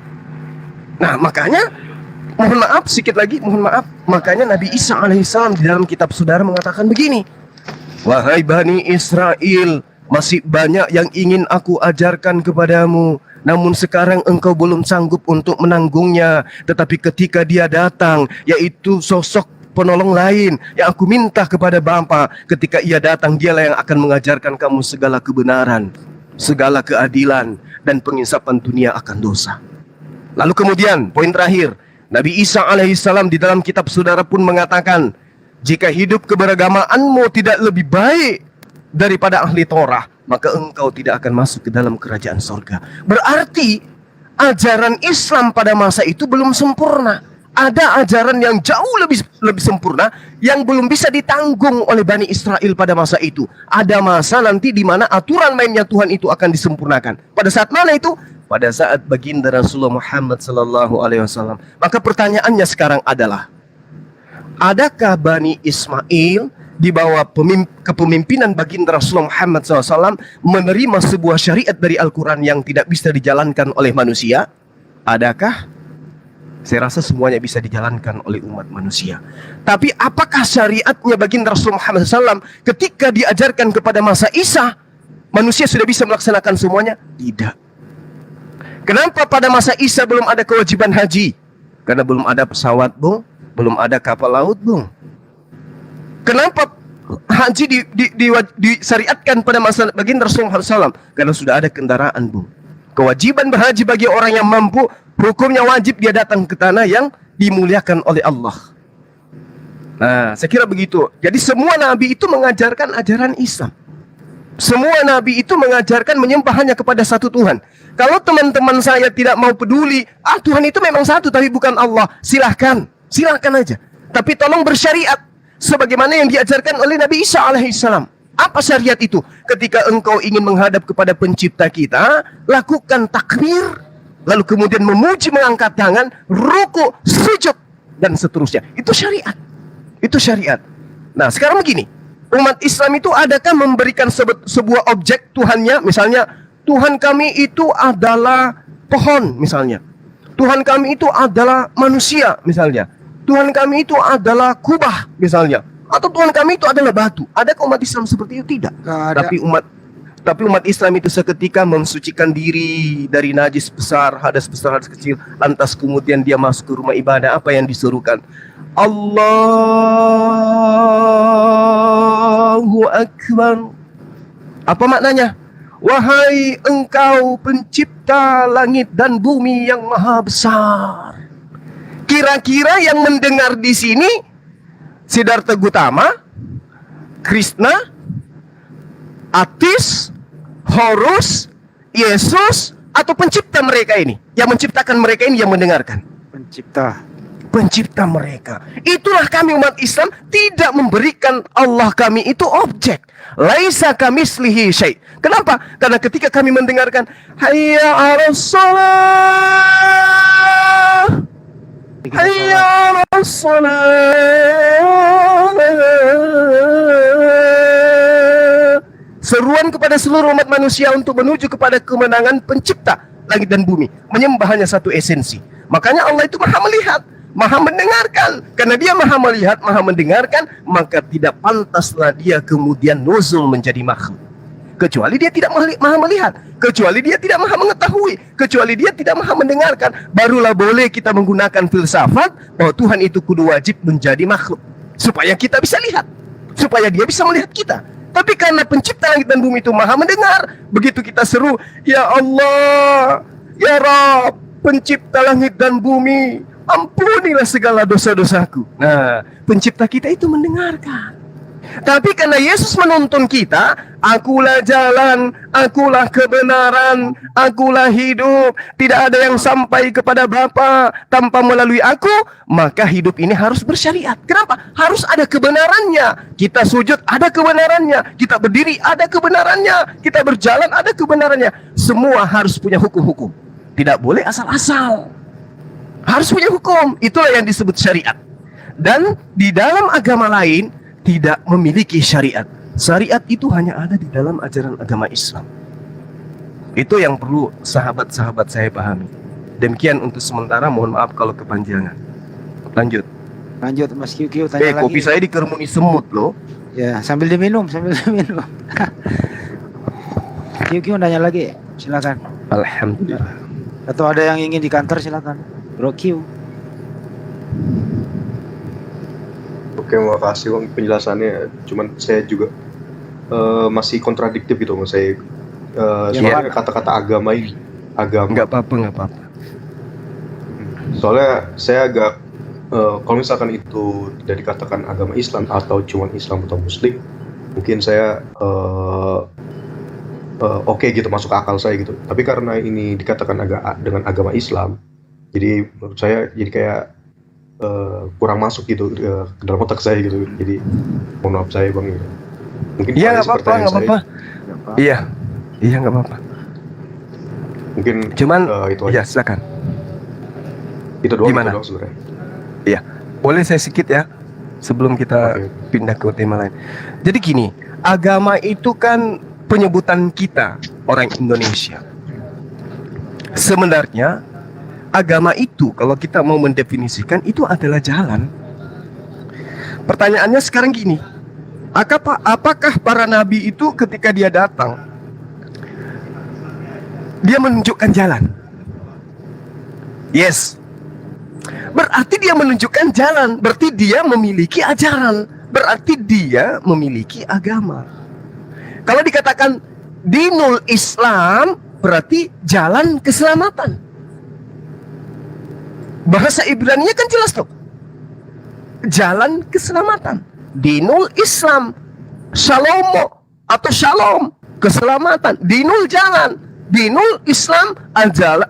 Nah, makanya mohon maaf makanya Nabi Isa alaihissalam di dalam kitab saudara mengatakan begini, wahai Bani Israel, masih banyak yang ingin aku ajarkan kepadamu, namun sekarang engkau belum sanggup untuk menanggungnya. Tetapi ketika dia datang, yaitu sosok penolong lain yang aku minta kepada Bapa, ketika ia datang, dialah yang akan mengajarkan kamu segala kebenaran, segala keadilan, dan penginsapan dunia akan dosa. Lalu kemudian poin terakhir, Nabi Isa alaihissalam di dalam kitab saudara pun mengatakan, jika hidup keberagamaanmu tidak lebih baik daripada ahli Torah, maka engkau tidak akan masuk ke dalam kerajaan sorga. Berarti ajaran Islam pada masa itu belum sempurna. Ada ajaran yang jauh lebih sempurna yang belum bisa ditanggung oleh Bani Israel pada masa itu. Ada masa nanti di mana aturan mainnya Tuhan itu akan disempurnakan. Pada saat mana itu? Pada saat baginda Rasulullah Muhammad SAW. Maka pertanyaannya sekarang adalah, adakah Bani Ismail di bawah kepemimpinan baginda Rasulullah Muhammad SAW menerima sebuah syariat dari Al-Quran yang tidak bisa dijalankan oleh manusia? Adakah? Saya rasa semuanya bisa dijalankan oleh umat manusia. Tapi apakah syariatnya baginda Rasulullah Muhammad SAW ketika diajarkan kepada masa Isa, manusia sudah bisa melaksanakan semuanya? Tidak. Kenapa pada masa Isa belum ada kewajiban haji? Karena belum ada pesawat, Bung. Belum ada kapal laut, Bung. Kenapa haji disyariatkan pada masa baginda Rasulullah SAW? Karena sudah ada kendaraan, Bung. Kewajiban berhaji bagi orang yang mampu, hukumnya wajib dia datang ke tanah yang dimuliakan oleh Allah. Nah, saya kira begitu. Jadi semua nabi itu mengajarkan ajaran Islam. Semua nabi itu mengajarkan menyembah hanya kepada satu Tuhan. Kalau teman-teman saya tidak mau peduli, Tuhan itu memang satu tapi bukan Allah, silahkan aja. Tapi tolong bersyariat sebagaimana yang diajarkan oleh Nabi Isa alaihissalam. Apa syariat itu? Ketika engkau ingin menghadap kepada pencipta kita, lakukan takbir, lalu kemudian memuji, mengangkat tangan, ruku, sujud, dan seterusnya. Itu syariat. Itu syariat. Nah, sekarang begini, umat Islam itu adakah memberikan sebuah objek Tuhannya? Misalnya, Tuhan kami itu adalah pohon, misalnya. Tuhan kami itu adalah manusia, misalnya. Tuhan kami itu adalah kubah, misalnya. Atau Tuhan kami itu adalah batu. Adakah umat Islam seperti itu? Tidak. Tapi umat Islam itu seketika mensucikan diri dari najis besar, hadas besar, hadas kecil. Lantas kemudian dia masuk ke rumah ibadah. Apa yang disuruhkan? Allahu Akbar. Apa maknanya? Wahai engkau pencipta langit dan bumi yang maha besar, Kira-kira yang mendengar di sini Siddhartha Gautama, Krishna, Atis, Horus, Yesus, atau pencipta mereka ini? Yang menciptakan mereka ini yang mendengarkan? Pencipta mereka. Itulah kami umat Islam tidak memberikan Allah kami itu objek. Laisa kamislihi syai'. Kenapa? Karena ketika kami mendengarkan hayya 'alas shalah, hayya 'alas shalah, seruan kepada seluruh umat manusia untuk menuju kepada kemenangan pencipta langit dan bumi, menyembah hanya satu esensi. Makanya Allah itu maha melihat, maha mendengarkan. Karena dia maha melihat, maha mendengarkan, maka tidak pantaslah dia kemudian nuzul menjadi makhluk. Kecuali dia tidak maha melihat, kecuali dia tidak maha mengetahui, kecuali dia tidak maha mendengarkan, barulah boleh kita menggunakan filsafat bahwa Tuhan itu kudu wajib menjadi makhluk, supaya kita bisa lihat, supaya dia bisa melihat kita. Tapi karena pencipta langit dan bumi itu maha mendengar, begitu kita seru, ya Allah, ya Rabb, pencipta langit dan bumi, ampunilah segala dosa-dosaku. Nah, pencipta kita itu mendengarkan. Tapi karena Yesus menuntun kita, akulah jalan, akulah kebenaran, akulah hidup, tidak ada yang sampai kepada Bapa tanpa melalui aku, maka hidup ini harus bersyariat. Kenapa? Harus ada kebenarannya. Kita sujud, ada kebenarannya. Kita berdiri, ada kebenarannya. Kita berjalan, ada kebenarannya. Semua harus punya hukum-hukum. Tidak boleh asal-asal. Harus punya hukum. Itulah yang disebut syariat. Dan di dalam agama lain tidak memiliki syariat. Syariat itu hanya ada di dalam ajaran agama Islam. Itu yang perlu sahabat-sahabat saya pahami. Demikian untuk sementara, mohon maaf kalau kepanjangan. Lanjut Mas QQ tanya lagi. Kopi saya dikerumuni semut loh. Ya, sambil diminum. QQ nanya lagi, silakan. Alhamdulillah. Atau ada yang ingin di kantor, silakan. Bro Q. Oke, makasih Bang penjelasannya. Cuman saya juga masih kontradiktif gitu Bang. Saya soalnya kata-kata agama ini, Nggak apa-apa. Soalnya saya agak kalau misalkan itu tidak dikatakan agama Islam atau cuma Islam atau Muslim, mungkin saya oke gitu, masuk akal saya gitu. Tapi karena ini dikatakan dengan agama Islam, jadi menurut saya jadi kayak kurang masuk gitu ke dalam otak saya gitu. Jadi mohon maaf saya Bang gitu. Mungkin Iya, nggak apa-apa. Iya, nggak apa-apa. Mungkin Cuman itu aja. ya silakan. Itu doang, Gimana? itu doang sebenarnya. Iya, boleh saya sedikit ya sebelum kita pindah ke tema lain. Jadi gini, agama itu kan penyebutan kita orang Indonesia. Sebenarnya agama itu kalau kita mau mendefinisikan itu adalah jalan. Pertanyaannya sekarang gini, apakah para nabi itu ketika dia datang dia menunjukkan jalan? Yes. Berarti dia menunjukkan jalan, berarti dia memiliki ajaran, berarti dia memiliki agama. Kalau dikatakan dinul Islam, berarti jalan keselamatan. Bahasa Ibrani-nya kan jelas tuh. Jalan keselamatan. Dinul Islam. Shalom atau shalom, keselamatan. Dinul jalan. Dinul Islam,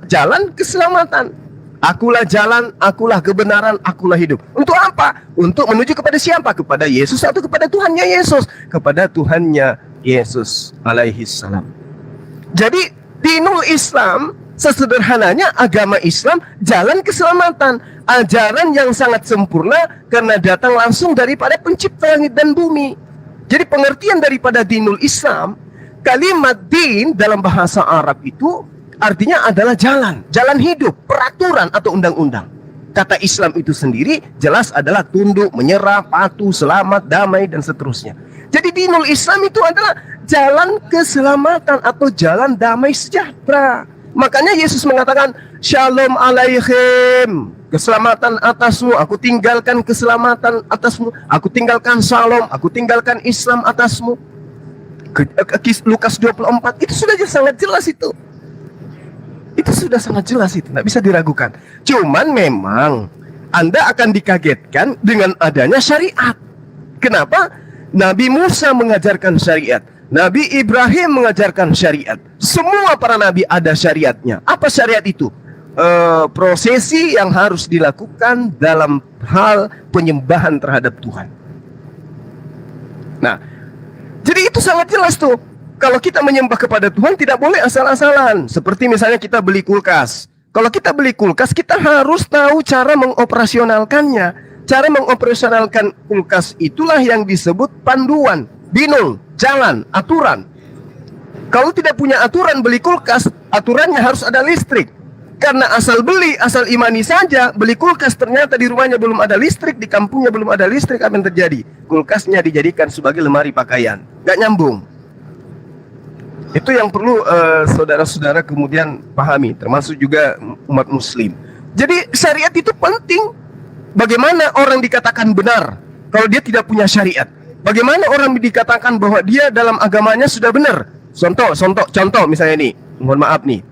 jalan keselamatan. Akulah jalan, akulah kebenaran, akulah hidup. Untuk apa? Untuk menuju kepada siapa? Kepada Yesus atau kepada Tuhannya Yesus? Kepada Tuhannya Yesus alaihi salam. Jadi dinul Islam, sesederhananya agama Islam, jalan keselamatan, ajaran yang sangat sempurna karena datang langsung daripada pencipta langit dan bumi. Jadi pengertian daripada dinul Islam, kalimat din dalam bahasa Arab itu artinya adalah jalan, jalan hidup, peraturan atau undang-undang. Kata Islam itu sendiri jelas adalah tunduk, menyerah, patuh, selamat, damai, dan seterusnya. Jadi dinul Islam itu adalah jalan keselamatan atau jalan damai sejahtera. Makanya Yesus mengatakan, Shalom alaihim, keselamatan atasmu, aku tinggalkan keselamatan atasmu, aku tinggalkan salam, aku tinggalkan Islam atasmu. Lukas 24, itu sudah sangat jelas itu. Itu sudah sangat jelas itu, nggak bisa diragukan. Cuman memang Anda akan dikagetkan dengan adanya syariat. Kenapa? Nabi Musa mengajarkan syariat, Nabi Ibrahim mengajarkan syariat. Semua para nabi ada syariatnya. Apa syariat itu? Prosesi yang harus dilakukan dalam hal penyembahan terhadap Tuhan. Nah, jadi itu sangat jelas tuh. Kalau kita menyembah kepada Tuhan tidak boleh asal-asalan. Seperti misalnya kita beli kulkas. Kalau kita beli kulkas, kita harus tahu cara mengoperasionalkannya. Cara mengoperasionalkan kulkas itulah yang disebut panduan, binung, jalan, aturan. Kalau tidak punya aturan beli kulkas, aturannya harus ada listrik. Karena asal beli, asal imani saja, beli kulkas ternyata di rumahnya belum ada listrik, di kampungnya belum ada listrik, apa yang terjadi? Kulkasnya dijadikan sebagai lemari pakaian. Gak nyambung. Itu yang perlu saudara-saudara kemudian pahami, termasuk juga umat muslim. Jadi syariat itu penting. Bagaimana orang dikatakan benar kalau dia tidak punya syariat? Bagaimana orang dikatakan bahwa dia dalam agamanya sudah benar? Contoh misalnya nih, mohon maaf nih,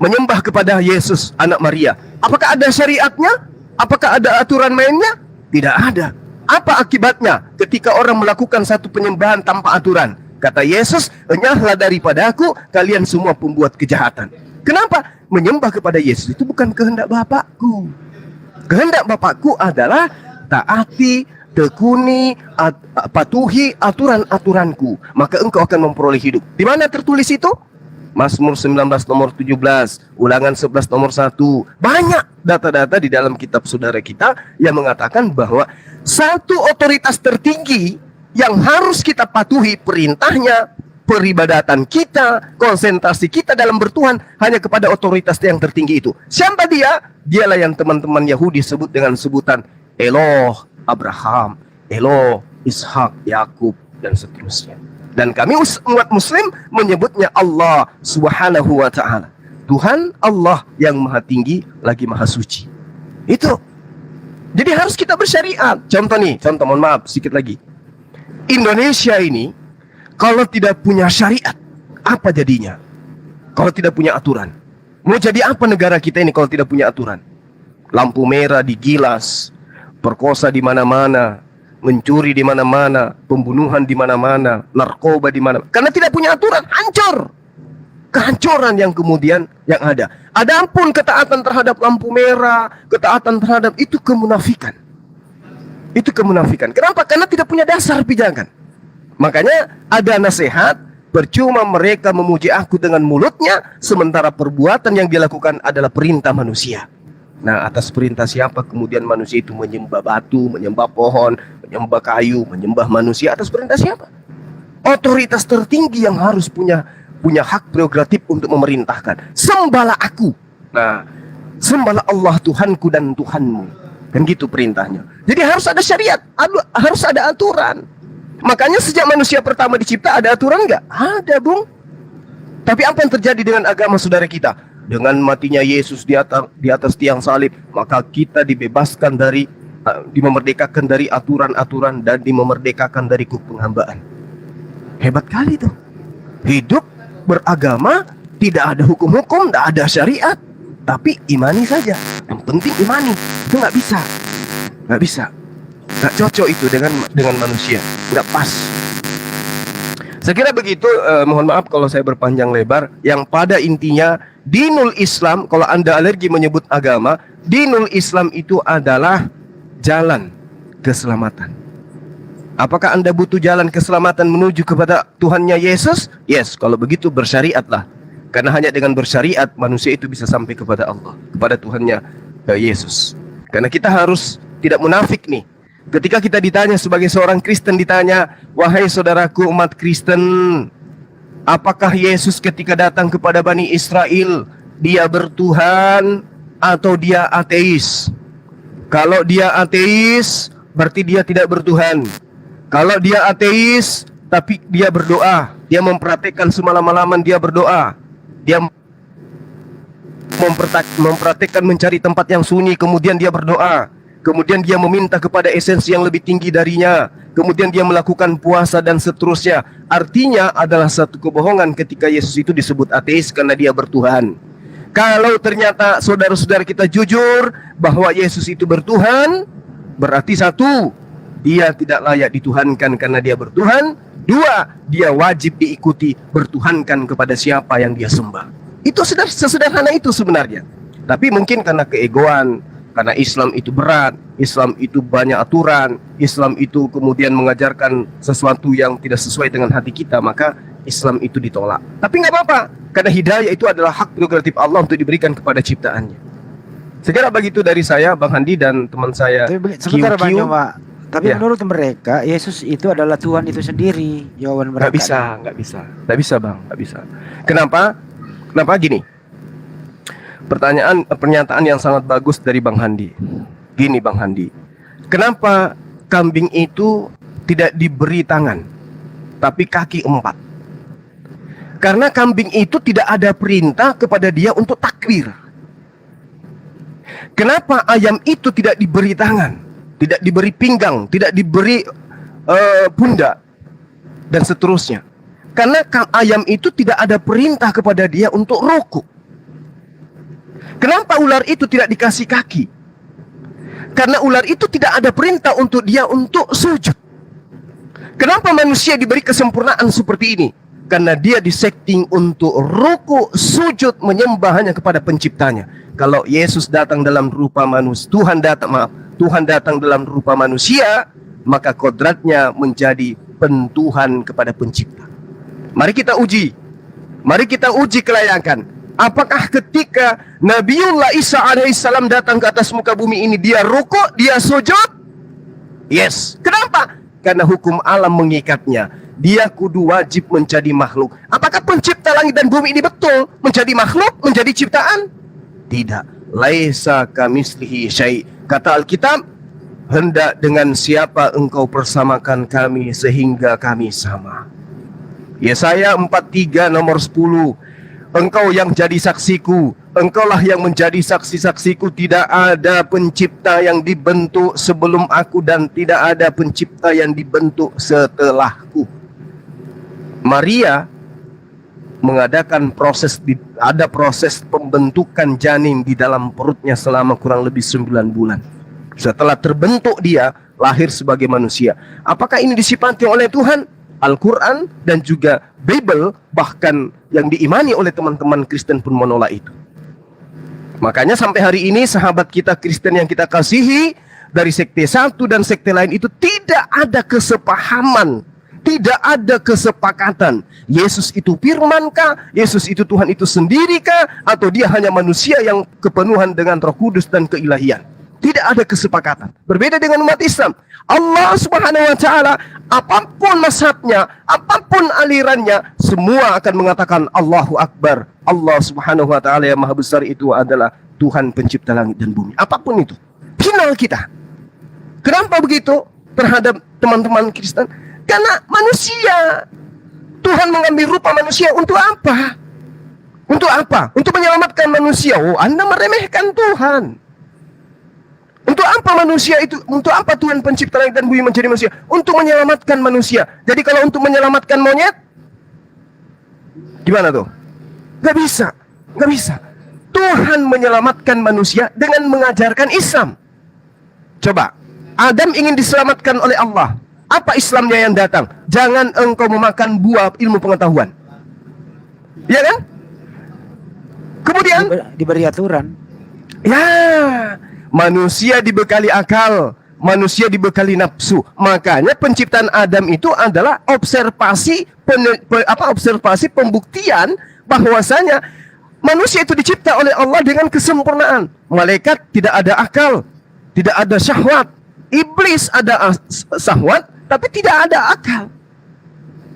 menyembah kepada Yesus anak Maria. Apakah ada syariatnya? Apakah ada aturan mainnya? Tidak ada. Apa akibatnya ketika orang melakukan satu penyembahan tanpa aturan? Kata Yesus, enyahlah daripada aku kalian semua pembuat kejahatan. Kenapa? Menyembah kepada Yesus itu bukan kehendak Bapakku. Kehendak Bapakku adalah taati, tekuni, patuhi aturan-aturanku, maka engkau akan memperoleh hidup. Di mana tertulis itu? Mazmur 19 nomor 17, Ulangan 11 nomor 1. Banyak data-data di dalam kitab saudara kita yang mengatakan bahwa satu otoritas tertinggi yang harus kita patuhi perintahnya, peribadatan kita, konsentrasi kita dalam bertuhan hanya kepada otoritas yang tertinggi itu. Siapa dia? Dialah yang teman-teman Yahudi sebut dengan sebutan Eloh Abraham, Eloh Ishak, Yakub, dan seterusnya. Dan kami umat muslim menyebutnya Allah Subhanahu wa ta'ala. Tuhan Allah yang maha tinggi lagi maha suci. Itu. Jadi harus kita bersyariat. Contoh mohon maaf sedikit lagi. Indonesia ini kalau tidak punya syariat, apa jadinya? Kalau tidak punya aturan. Mau jadi apa negara kita ini kalau tidak punya aturan? Lampu merah digilas, perkosa di mana-mana, mencuri di mana-mana, pembunuhan di mana-mana, narkoba di mana-mana. Karena tidak punya aturan, hancur. Kehancuran yang kemudian yang ada. Adapun ketaatan terhadap lampu merah, ketaatan terhadap itu kemunafikan. Itu kemunafikan. Kenapa? Karena tidak punya dasar pijakan. Makanya ada nasihat, percuma mereka memuji aku dengan mulutnya, sementara perbuatan yang dilakukan adalah perintah manusia. Nah, atas perintah siapa kemudian manusia itu menyembah batu, menyembah pohon, menyembah kayu, menyembah manusia? Atas perintah siapa? Otoritas tertinggi yang harus punya hak prerogatif untuk memerintahkan. Sembahlah aku. Nah, sembahlah Allah Tuhanku dan Tuhanmu. Kan gitu perintahnya. Jadi harus ada syariat, harus ada aturan. Makanya sejak manusia pertama dicipta ada aturan nggak? Ada, Bung. Tapi apa yang terjadi dengan agama saudara kita? Dengan matinya Yesus di atas tiang salib, maka kita dibebaskan dari, dimerdekakan dari aturan-aturan dan dimerdekakan dari penghambaan. Hebat kali tuh. Hidup beragama, tidak ada hukum-hukum, tidak ada syariat, tapi imani saja. Yang penting imani. Itu nggak bisa. Nggak cocok itu dengan manusia. Nggak pas. Saya kira begitu. Mohon maaf kalau saya berpanjang lebar. Yang pada intinya dinul Islam, kalau Anda alergi menyebut agama, dinul Islam itu adalah jalan keselamatan. Apakah Anda butuh jalan keselamatan menuju kepada Tuhannya Yesus? Yes, kalau begitu bersyariatlah. Karena hanya dengan bersyariat manusia itu bisa sampai kepada Allah, kepada Tuhannya Yesus. Karena kita harus tidak munafik nih. Ketika kita ditanya sebagai seorang Kristen, ditanya, wahai saudaraku umat Kristen, apakah Yesus ketika datang kepada Bani Israel, dia bertuhan atau dia ateis? Kalau dia ateis, berarti dia tidak bertuhan. Kalau dia ateis, tapi dia berdoa, dia mempraktikkan semalam-malaman dia berdoa, dia mempraktikkan mencari tempat yang sunyi, kemudian dia berdoa, kemudian dia meminta kepada esensi yang lebih tinggi darinya, kemudian dia melakukan puasa dan seterusnya. Artinya adalah satu kebohongan ketika Yesus itu disebut ateis karena dia bertuhan. Kalau ternyata saudara-saudara kita jujur bahwa Yesus itu bertuhan, berarti satu, dia tidak layak dituhankan karena dia bertuhan. Dua, dia wajib diikuti, bertuhankan kepada siapa yang dia sembah. Itu sesederhana itu sebenarnya. Tapi mungkin karena keegoan, karena Islam itu berat, Islam itu banyak aturan, Islam itu kemudian mengajarkan sesuatu yang tidak sesuai dengan hati kita, maka Islam itu ditolak. Tapi nggak apa-apa, karena hidayah itu adalah hak prerogatif Allah untuk diberikan kepada ciptaannya. Segera begitu dari saya, Bang Handi dan teman saya Sebentar Bang QQ. Yoma. Tapi Ya. menurut mereka Yesus itu adalah Tuhan itu sendiri. Jawaban mereka. Nggak bisa Bang, nggak bisa. Kenapa? Gini? Pernyataan yang sangat bagus dari Bang Handi. Gini Bang Handi, kenapa kambing itu tidak diberi tangan, tapi kaki 4? Karena kambing itu tidak ada perintah kepada dia untuk takbir. Kenapa ayam itu tidak diberi tangan, tidak diberi pinggang, tidak diberi pundak, dan seterusnya? Karena ayam itu tidak ada perintah kepada dia untuk rukuk. Kenapa ular itu tidak dikasih kaki? Karena ular itu tidak ada perintah untuk dia untuk sujud. Kenapa manusia diberi kesempurnaan seperti ini? Karena dia disetting untuk ruku, sujud, menyembah hanya kepada penciptanya. Kalau Yesus datang dalam rupa manusia, Tuhan datang dalam rupa manusia, maka kodratnya menjadi pentuhan kepada pencipta. Mari kita uji kelayakan. Apakah ketika Nabiullah Isa alaihissalam datang ke atas muka bumi ini, dia rukuk, dia sujud? Yes. Kenapa? Karena hukum alam mengikatnya. Dia kudu wajib menjadi makhluk. Apakah pencipta langit dan bumi ini betul menjadi makhluk, menjadi ciptaan? Tidak. Laisa kamitslihi syai'. Kata Alkitab, hendak dengan siapa engkau persamakan kami sehingga kami sama. Yesaya 43 nomor 10. Engkau yang jadi saksiku, engkaulah yang menjadi saksi-saksiku. Tidak ada pencipta yang dibentuk sebelum aku, dan tidak ada pencipta yang dibentuk setelahku. Maria mengadakan proses pembentukan janin di dalam perutnya selama kurang lebih 9 bulan. Setelah terbentuk dia lahir sebagai manusia. Apakah ini disifati oleh Tuhan? Al-Quran dan juga Bible, bahkan yang diimani oleh teman-teman Kristen pun menolak itu. Makanya sampai hari ini sahabat kita Kristen yang kita kasihi dari sekte satu dan sekte lain itu tidak ada kesepahaman, tidak ada kesepakatan. Yesus itu firmankah? Yesus itu Tuhan itu sendiri-kah? Atau dia hanya manusia yang kepenuhan dengan Roh Kudus dan keilahian? Tidak ada kesepakatan. Berbeda dengan umat Islam. Allah Subhanahu wa taala, apapun mazhabnya, apapun alirannya, semua akan mengatakan Allahu Akbar. Allah Subhanahu wa taala yang Maha Besar itu adalah Tuhan pencipta langit dan bumi. Apapun itu. Final kita. Kenapa begitu terhadap teman-teman Kristen? Karena manusia. Tuhan mengambil rupa manusia untuk apa? Untuk apa? Untuk menyelamatkan manusia. Oh, Anda meremehkan Tuhan. Untuk apa manusia itu? Untuk apa Tuhan pencipta langit dan bumi menjadi manusia? Untuk menyelamatkan manusia. Jadi kalau untuk menyelamatkan monyet, gimana tuh? Gak bisa. Tuhan menyelamatkan manusia dengan mengajarkan Islam. Coba, Adam ingin diselamatkan oleh Allah. Apa Islamnya yang datang? Jangan engkau memakan buah ilmu pengetahuan. Ya kan? Kemudian Diberi aturan. ya, manusia dibekali akal, manusia dibekali nafsu. Makanya penciptaan Adam itu adalah observasi pembuktian bahwasanya manusia itu dicipta oleh Allah dengan kesempurnaan. Malaikat tidak ada akal, tidak ada syahwat. Iblis ada syahwat, tapi tidak ada akal.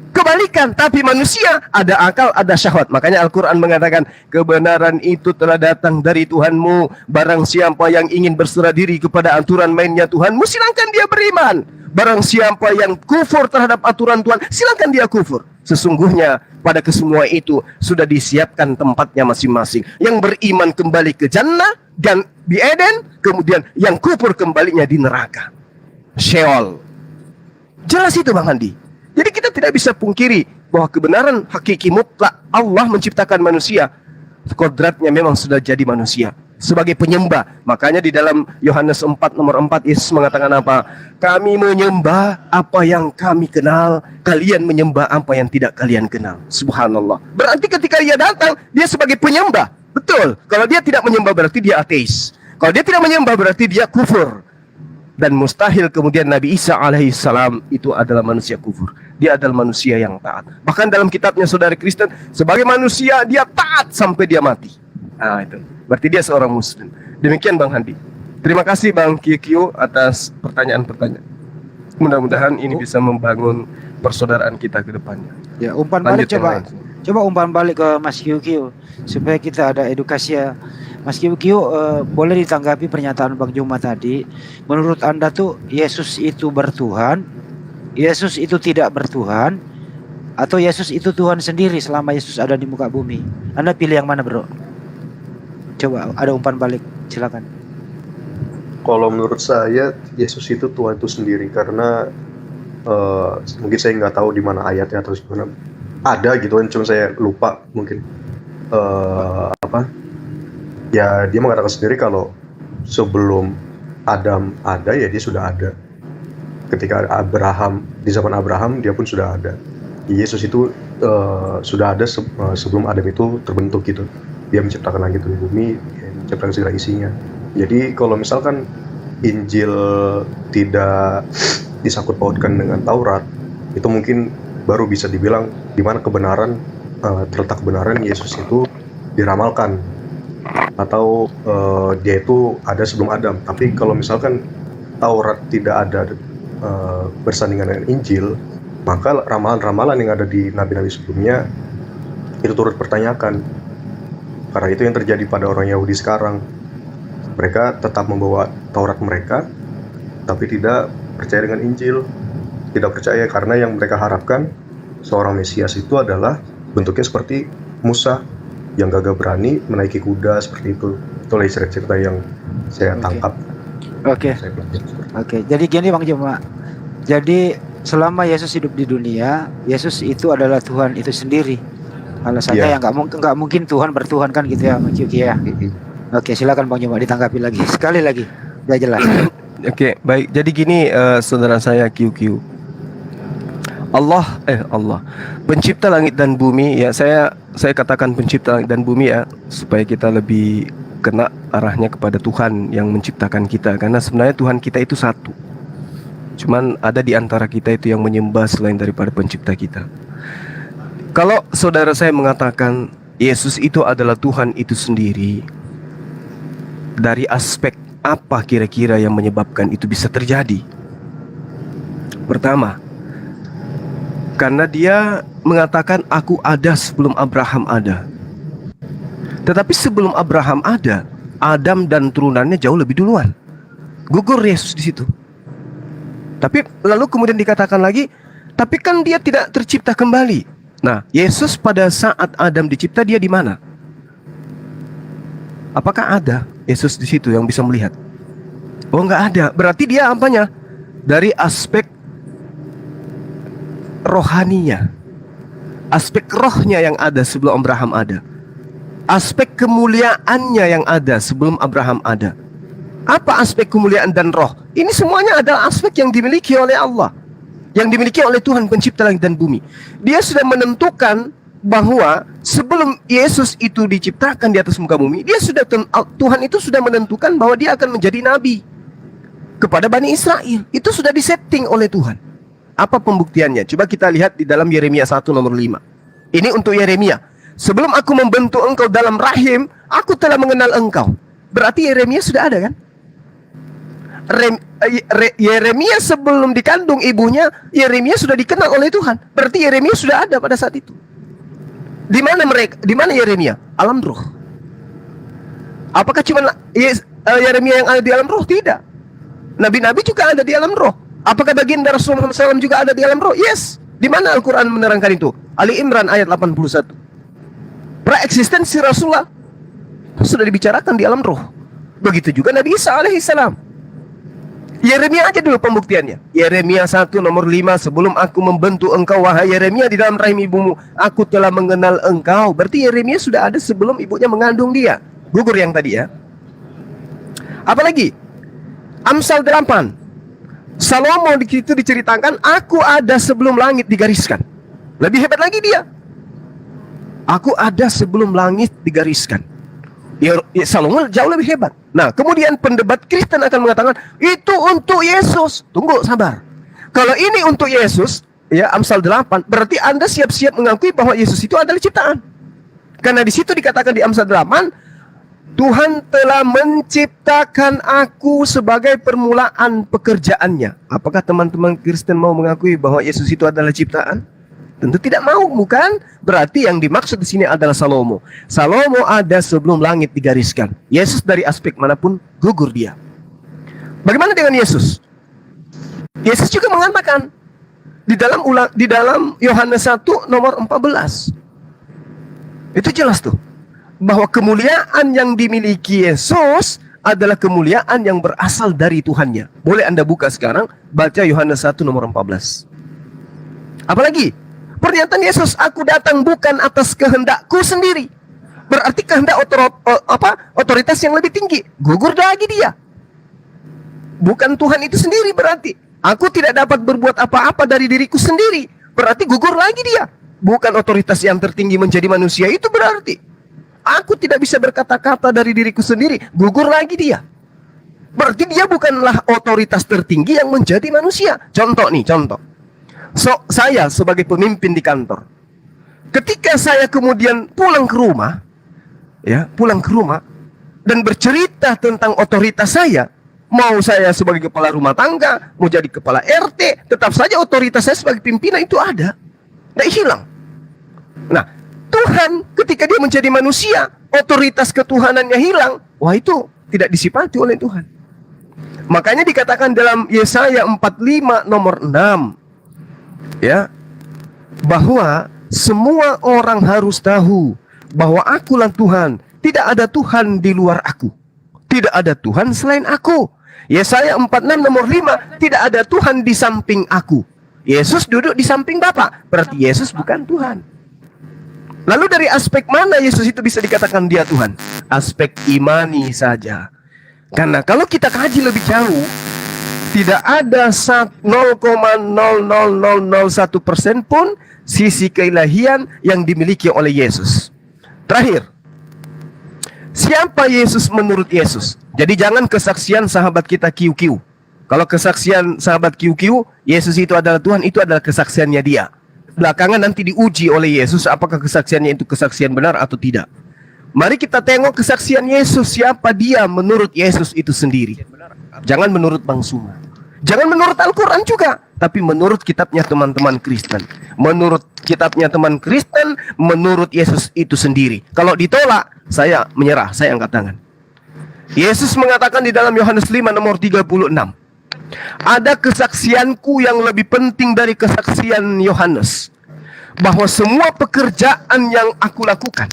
Kebalikan, tapi manusia ada akal, ada syahwat. Makanya Al-Quran mengatakan, kebenaran itu telah datang dari Tuhanmu. Barang siapa yang ingin berserah diri kepada aturan mainnya Tuhanmu, silakan dia beriman. Barang siapa yang kufur terhadap aturan Tuhan, silakan dia kufur. Sesungguhnya pada kesemua itu sudah disiapkan tempatnya masing-masing. Yang beriman kembali ke jannah dan di Eden, kemudian yang kufur kembalinya di neraka, Sheol. Jelas itu Bang Handi. Jadi kita tidak bisa pungkiri bahwa kebenaran hakiki mutlak Allah menciptakan manusia kodratnya memang sudah jadi manusia sebagai penyembah. Makanya di dalam Yohanes 4 nomor 4 Yesus mengatakan apa? Kami menyembah apa yang kami kenal, kalian menyembah apa yang tidak kalian kenal. Subhanallah. Berarti ketika dia datang, dia sebagai penyembah. Betul. Kalau dia tidak menyembah berarti dia ateis. Kalau dia tidak menyembah berarti dia kufur. Dan mustahil kemudian Nabi Isa alaihissalam itu adalah manusia kufur. Dia adalah manusia yang taat. Bahkan dalam kitabnya saudara Kristen, sebagai manusia dia taat sampai dia mati. Nah itu, berarti dia seorang muslim. Demikian Bang Handi. Terima kasih Bang Kikyo atas pertanyaan-pertanyaan. Mudah-mudahan ini bisa membangun persaudaraan kita ke depannya. Ya, umpan Lanjut balik yang coba. lain. Coba umpan balik ke Mas Kyu supaya kita ada edukasi ya. Mas Kyu, boleh ditanggapi pernyataan Bang Juma tadi. Menurut Anda tuh Yesus itu bertuhan, Yesus itu tidak bertuhan, atau Yesus itu Tuhan sendiri selama Yesus ada di muka bumi? Anda pilih yang mana, Bro? Coba ada umpan balik, silakan. Kalau menurut saya Yesus itu Tuhan itu sendiri karena mungkin saya nggak tahu di mana ayatnya atau gimana. Ada gitu kan, cuma saya lupa mungkin ya dia mengatakan sendiri kalau sebelum Adam ada ya dia sudah ada. Ketika Abraham, di zaman Abraham dia pun sudah ada. Yesus itu sudah ada sebelum Adam itu terbentuk gitu. Dia menciptakan langit dan bumi, menciptakan segala isinya. Jadi kalau misalkan Injil tidak disangkut pautkan dengan Taurat, itu mungkin baru bisa dibilang di mana kebenaran, terletak kebenaran Yesus itu diramalkan, atau dia itu ada sebelum Adam. Tapi kalau misalkan Taurat tidak ada bersandingan dengan Injil, maka ramalan-ramalan yang ada di nabi-nabi sebelumnya itu turut pertanyakan. Karena itu yang terjadi pada orang Yahudi sekarang. Mereka tetap membawa Taurat mereka, tapi tidak percaya dengan Injil. Tidak percaya karena yang mereka harapkan seorang Mesias itu adalah bentuknya seperti Musa yang gagah berani menaiki kuda seperti itu. Itulah cerita-cerita yang saya tangkap. Oke. Oke. Jadi gini Bang Juma. Jadi selama Yesus hidup di dunia, Yesus itu adalah Tuhan itu sendiri. Alasannya Iya. yang nggak mungkin Tuhan bertuhan kan gitu ya, Bang Kyuki ya. Oke, silakan Bang Juma ditanggapi lagi. Sekali lagi, udah jelas. Oke, baik. Jadi gini saudara saya QQ. Allah, pencipta langit dan bumi ya, saya katakan pencipta langit dan bumi ya, supaya kita lebih kena arahnya kepada Tuhan yang menciptakan kita, karena sebenarnya Tuhan kita itu satu. Cuman ada di antara kita itu yang menyembah selain daripada pencipta kita. Kalau saudara saya mengatakan Yesus itu adalah Tuhan itu sendiri, dari aspek apa kira-kira yang menyebabkan itu bisa terjadi? Pertama, karena dia mengatakan aku ada sebelum Abraham ada. Tetapi sebelum Abraham ada, Adam dan turunannya jauh lebih duluan. Gugur Yesus di situ. Tapi lalu kemudian dikatakan lagi, tapi kan dia tidak tercipta kembali. Nah, Yesus pada saat Adam dicipta dia di mana? Apakah ada Yesus di situ yang bisa melihat? Oh, nggak ada. Berarti dia apanya? Dari aspek rohaninya, aspek rohnya yang ada sebelum Abraham ada, aspek kemuliaannya yang ada sebelum Abraham ada. Apa aspek kemuliaan dan roh? Ini semuanya adalah aspek yang dimiliki oleh Allah, yang dimiliki oleh Tuhan pencipta langit dan bumi. Dia sudah menentukan bahwa sebelum Yesus itu diciptakan di atas muka bumi, Tuhan itu sudah menentukan bahwa dia akan menjadi nabi kepada Bani Israel. Itu sudah disetting oleh Tuhan. Apa pembuktiannya? Coba kita lihat di dalam Yeremia 1 nomor 5. Ini untuk Yeremia. Sebelum aku membentuk engkau dalam rahim, aku telah mengenal engkau. Berarti Yeremia sudah ada kan? Yeremia sebelum dikandung ibunya, Yeremia sudah dikenal oleh Tuhan. Berarti Yeremia sudah ada pada saat itu. Di mana mereka? Di mana Yeremia? Alam roh. Apakah cuma Yeremia yang ada di alam roh? Tidak. Nabi-nabi juga ada di alam roh. Apakah baginda Rasulullah SAW juga ada di alam roh? Yes. Di mana Al-Quran menerangkan itu? Ali Imran ayat 81. Preeksistensi Rasulullah sudah dibicarakan di alam roh. Begitu juga Nabi Isa alaihissalam. Yeremia aja dulu pembuktiannya. Yeremia 1 nomor 5, sebelum aku membentuk engkau wahai Yeremia di dalam rahim ibumu, aku telah mengenal engkau. Berarti Yeremia sudah ada sebelum ibunya mengandung dia. Gugur yang tadi ya. Apalagi Amsal 8, Salomo di situ diceritakan, aku ada sebelum langit digariskan. Lebih hebat lagi dia. Aku ada sebelum langit digariskan. Ya, Salomo jauh lebih hebat. Nah, kemudian pendebat Kristen akan mengatakan itu untuk Yesus. Tunggu, sabar. Kalau ini untuk Yesus, ya Amsal 8, berarti Anda siap-siap mengakui bahwa Yesus itu adalah ciptaan. Karena di situ dikatakan di Amsal 8, Tuhan telah menciptakan aku sebagai permulaan pekerjaannya. Apakah teman-teman Kristen mau mengakui bahwa Yesus itu adalah ciptaan? Tentu tidak mau, bukan? Berarti yang dimaksud di sini adalah Salomo. Salomo ada sebelum langit digariskan. Yesus dari aspek manapun gugur dia. Bagaimana dengan Yesus? Yesus juga mengatakan di dalam Yohanes 1 nomor 14. Itu jelas tuh bahwa kemuliaan yang dimiliki Yesus adalah kemuliaan yang berasal dari Tuhannya. Boleh Anda buka sekarang, baca Yohanes 1 nomor 14. Apalagi pernyataan Yesus, aku datang bukan atas kehendakku sendiri. Berarti kehendak otoritas yang lebih tinggi. Gugur lagi dia. Bukan Tuhan itu sendiri berarti. Aku tidak dapat berbuat apa-apa dari diriku sendiri. Berarti gugur lagi dia. Bukan otoritas yang tertinggi menjadi manusia, itu berarti aku tidak bisa berkata-kata dari diriku sendiri. Gugur lagi dia. Berarti dia bukanlah otoritas tertinggi yang menjadi manusia. Contoh nih, contoh. Saya sebagai pemimpin di kantor, ketika saya kemudian pulang ke rumah dan bercerita tentang otoritas saya, mau saya sebagai kepala rumah tangga, mau jadi kepala RT, tetap saja otoritas saya sebagai pimpinan itu ada, tidak hilang. Nah, Tuhan ketika dia menjadi manusia, otoritas ketuhanannya hilang. Wah, itu tidak disifati oleh Tuhan. Makanya dikatakan dalam Yesaya 45 nomor 6, ya, bahwa semua orang harus tahu bahwa akulah Tuhan, tidak ada Tuhan di luar aku, tidak ada Tuhan selain aku. Yesaya 46 nomor 5, tidak ada Tuhan di samping aku. Yesus duduk di samping Bapa, berarti Yesus bukan Tuhan. Lalu dari aspek mana Yesus itu bisa dikatakan dia Tuhan? Aspek imani saja. Karena kalau kita kaji lebih jauh, tidak ada 0,00001% pun sisi keilahian yang dimiliki oleh Yesus. Terakhir, siapa Yesus menurut Yesus? Jadi jangan kesaksian sahabat kita QQ. Kalau kesaksian sahabat QQ, Yesus itu adalah Tuhan, itu adalah kesaksiannya dia. Belakangan nanti diuji oleh Yesus apakah kesaksiannya itu kesaksian benar atau tidak. Mari kita tengok kesaksian Yesus, siapa dia menurut Yesus itu sendiri. Jangan menurut Bang Suma. Jangan menurut Al-Quran juga, tapi menurut kitabnya teman-teman Kristen. Menurut kitabnya teman Kristen, menurut Yesus itu sendiri. Kalau ditolak, saya menyerah, saya angkat tangan. Yesus mengatakan di dalam Yohanes 5 nomor 36, ada kesaksianku yang lebih penting dari kesaksian Yohanes, bahwa semua pekerjaan yang aku lakukan,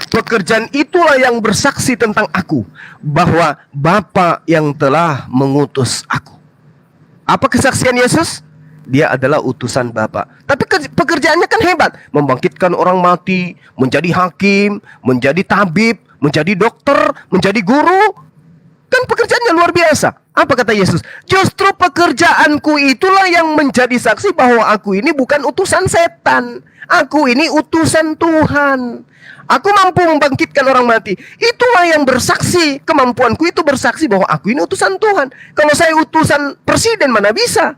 pekerjaan itulah yang bersaksi tentang aku, bahwa Bapa yang telah mengutus aku. Apa kesaksian Yesus? Dia adalah utusan Bapa. Tapi pekerjaannya kan hebat. Membangkitkan orang mati, menjadi hakim, menjadi tabib, menjadi dokter, menjadi guru. Kan pekerjaannya luar biasa. Apa kata Yesus? Justru pekerjaanku itulah yang menjadi saksi bahwa aku ini bukan utusan setan. Aku ini utusan Tuhan. Aku mampu membangkitkan orang mati. Itulah yang bersaksi. Kemampuanku itu bersaksi bahwa aku ini utusan Tuhan. Kalau saya utusan presiden, mana bisa?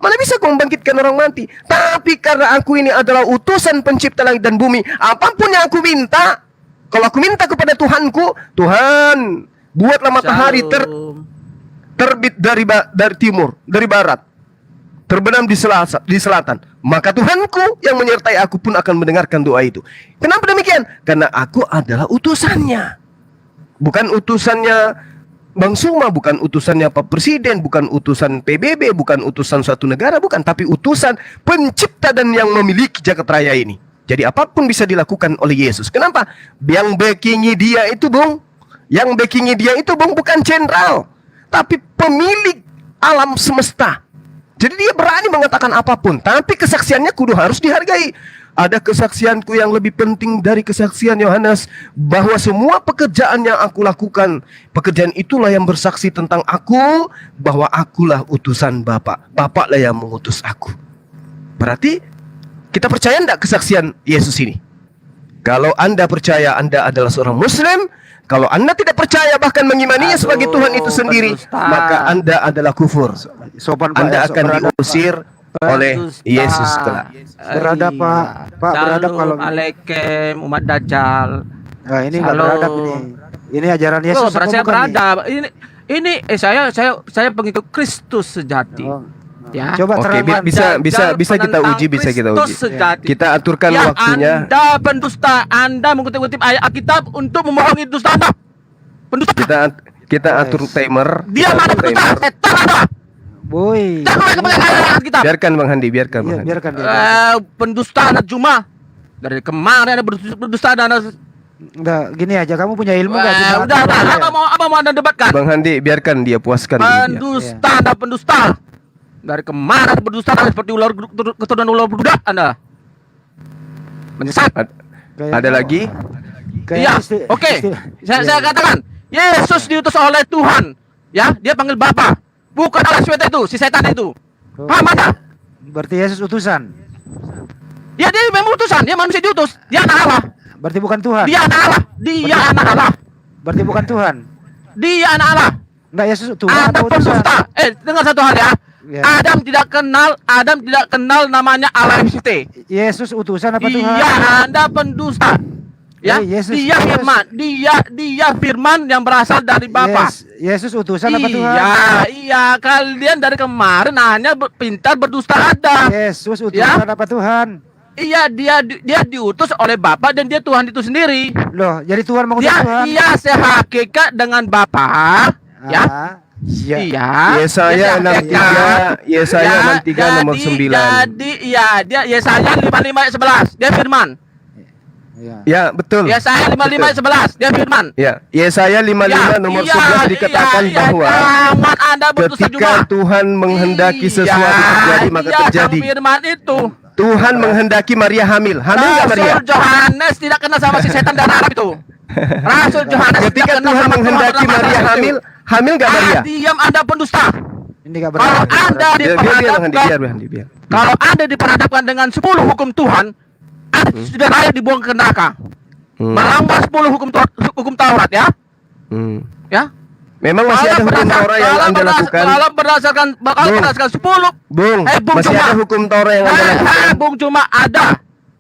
Mana bisa aku membangkitkan orang mati? Tapi karena aku ini adalah utusan pencipta langit dan bumi, apapun yang aku minta, kalau aku minta kepada Tuhanku, Tuhan, buatlah matahari terbit dari timur, dari barat, terbenam di selatan. Maka Tuhanku yang menyertai aku pun akan mendengarkan doa itu. Kenapa demikian? Karena aku adalah utusannya. Bukan utusannya Bang Suma, bukan utusannya Pak Presiden, bukan utusan PBB, bukan utusan suatu negara, bukan. Tapi utusan pencipta dan yang memiliki jagat raya ini. Jadi apapun bisa dilakukan oleh Yesus. Kenapa? Yang backingi dia itu, Bung, bukan jenderal, tapi pemilik alam semesta. Jadi dia berani mengatakan apapun, tapi kesaksiannya kudu harus dihargai. Ada kesaksianku yang lebih penting dari kesaksian Yohanes, bahwa semua pekerjaan yang aku lakukan, pekerjaan itulah yang bersaksi tentang aku, bahwa akulah utusan Bapa. Bapaklah yang mengutus aku. Berarti kita percaya enggak kesaksian Yesus ini? Kalau Anda percaya Anda adalah seorang Muslim, kalau Anda tidak percaya bahkan mengimaninya sebagai Tuhan itu sendiri, maka Anda adalah kufur. Sopan Pak, Anda ya, akan beradab, Pak. diusir oleh Yesus kelak. Beradab, Pak. Pak, beradab kalau Alaikum umat Dajjal. Nah, ini nggak Halo. beradab ini. Ini ajaran Yesus. Oh, apa saya bukan beradab. Ini saya pengikut Kristus sejati. nih? Oh. Ya. Coba Oke, terangkan. bisa kita uji, bisa kita uji. Kristus sejati. Kita aturkan Ya, waktunya. Anda pendusta, Anda mengutip-utip ayat Alkitab untuk membohongi dusta Anda. Pendusta. Kita atur timer. Dia Kita mana atur pendusta? timer. Setan Anda. Boy. Jangan lagi pakai ayat Alkitab. Biarkan Bang Handi, biarkan Bang Iya, Handi. biarkan dia. Pendusta anak Juma. Dari kemarin ada berdusta Anda. Enggak, gini aja, kamu punya ilmu enggak sih? Udah, apa mau Anda debatkan? Bang Handi, biarkan dia puaskan dulu dia. Pendusta Anda, pendusta. Dari kemarin berdusta Anda seperti ular keturunan ular beludak Anda. Menyesat. Ada lagi? Iya, oke. Saya katakan, Yesus diutus oleh Tuhan. Ya, dia panggil Bapa. Bukan Allah SWT itu, si setan itu. Paham Anda? Berarti Yesus utusan. Ya, dia memang utusan, dia manusia diutus. Dia anak Allah. Berarti bukan Tuhan. Dia anak Allah. Dia anak Allah. Berarti bukan Tuhan. Dia anak Allah. Enggak, Yesus Tuhan Ada atau utusan? pendusta. Dengar satu hal ya. Ya. Adam tidak kenal namanya Allah SWT. Yesus utusan apa Tuhan? Iya, Anda pendusta. Ya, Yesus- dia firman, dia firman yang berasal dari Bapa. Yesus utusan apa Tuhan? Iya, kalian dari kemarin hanya pintar berdusta Anda. Yesus utusan apa Tuhan? Iya, dia diutus oleh Bapa dan dia Tuhan itu sendiri. Loh, jadi Tuhan mengutus Tuhan? Dia sehakikat dengan Bapa, ya. Iya. Iya. Yesaya 63, Yesaya 63 nomor 9. Jadi, dia Yesaya 55 ayat 11, dia firman. Ya, betul. Yesaya 55 ayat 11, dia firman. Ya, Yesaya 55 nomor 11 dikatakan bahwa jangan Anda berdusta ketika juga. Tuhan menghendaki sesuatu terjadi maka terjadi. Firman itu. Tuhan menghendaki Maria hamil. Hamil nggak Maria? Rasul Yohanes tidak kenal sama si setan dan Arab itu. Rasul Yohanes Ketika tidak kenal Tuhan sama menghendaki Tuhan Maria itu. hamil, hamil nggak Maria? Diam Anda pendusta. Ini enggak Kalau benar. Anda diperhadapkan, Biar. kalau Anda diperhadapkan dengan 10 hukum Tuhan, Anda sudah layak dibuang ke neraka. Melanggar 10 hukum Taurat ya. Ya. Memang masih ada hukum Taurat yang Anda lakukan? Kalau berdasarkan 10. Bung, Bung masih Cuma. ada hukum Taurat yang Anda lakukan? Bung Cuma ada.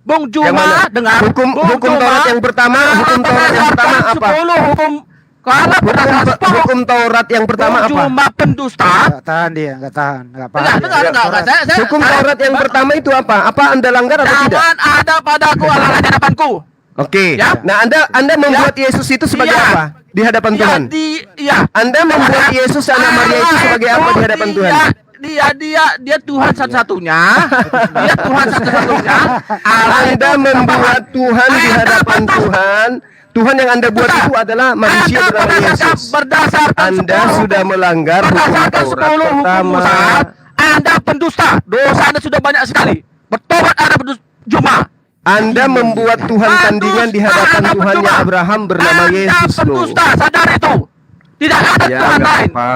Bung Yang mana? Cuma dengar. Hukum Bung Taurat yang pertama, hukum Taurat yang pertama apa? 10 hukum. Kalau berdasarkan 10 Hukum Taurat yang pertama Bung apa? Cuma pendusta. Enggak tahan dia, enggak tahan, enggak paham. Dengar. Hukum Taurat yang pertama itu apa? Apa Anda langgar atau tidak? Jangan ada padaku halangan di hadapanku. Oke. Ya. Nah, Anda membuat Yesus itu sebagai Iya. apa? Di hadapan Tuhan. Anda membuat Yesus anak Maria itu sebagai apa di hadapan Tuhan? Dia Tuhan satu-satunya. Dia Tuhan satu-satunya. Anda membuat Tuhan di hadapan Tuhan. Tuhan yang Anda buat itu adalah manusia bernama Yesus. Anda sudah melanggar hukum Taurat pertama. Anda pendusta. Dosa Anda sudah banyak sekali. Bertobat Anda pendusta. Juma. Anda membuat Tuhan tandingan di hadapan Tuhannya Abraham bernama Yesus loh. Pendusta, sadar itu. Tidak ada Ya, Tuhan nggak lain. apa.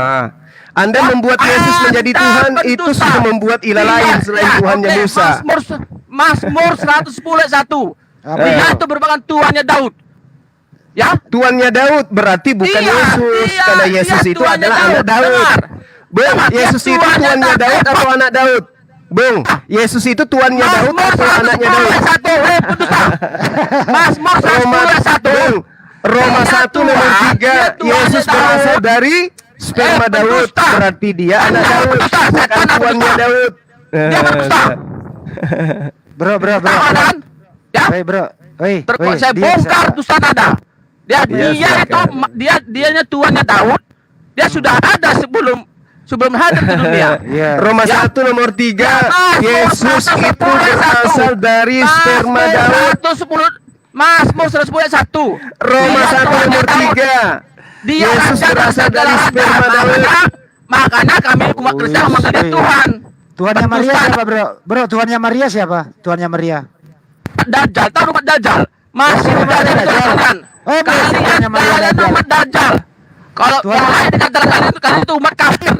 Anda membuat Yesus menjadi Tuhan itu sudah membuat ilah lain selain Tuhannya Musa. Mazmur 110:1. Dia itu merupakan Tuhannya Daud. Ya, Tuannya Daud berarti bukan Yesus, karena Yesus itu adalah anak Daud. Bung, Yesus itu tuannya Daud atau anak Daud? Bung, Yesus itu tuannya Daud atau anaknya Daud? Mazmur Roma 110:1. Roma 1 nomor 3, Yesus berasal dari sperma Daud, berarti dia anak Daud, bukan tuannya Daud. Dia berdusta. Bro. Kan? Ya, Hei, bro. Hei, saya bongkar dusta Anda. Dianya tuannya Daud. Dia sudah ada sebelum hadir di dunia. Iya. Roma 1 nomor 3, Yesus itu berasal dari sperma Daud. Mazmur 110:1. Roma 1 nomor 3, Yesus berasal dari sperma Daud. Makanya kami umat Kristen memanggil dia Tuhan. Tuhannya Maria Pendusta. siapa, bro? Bro, Tuhannya Maria siapa? Tuhannya Maria. Dajjal, tahu umat Dajjal? Masih Oh, Dajjal itu Dajjal. kalian. Oh, Tuhannya Maria Kalian itu Dajjal. umat Dajjal. Kalau Tuhan- yang lain dikatakan kalian itu umat kafir.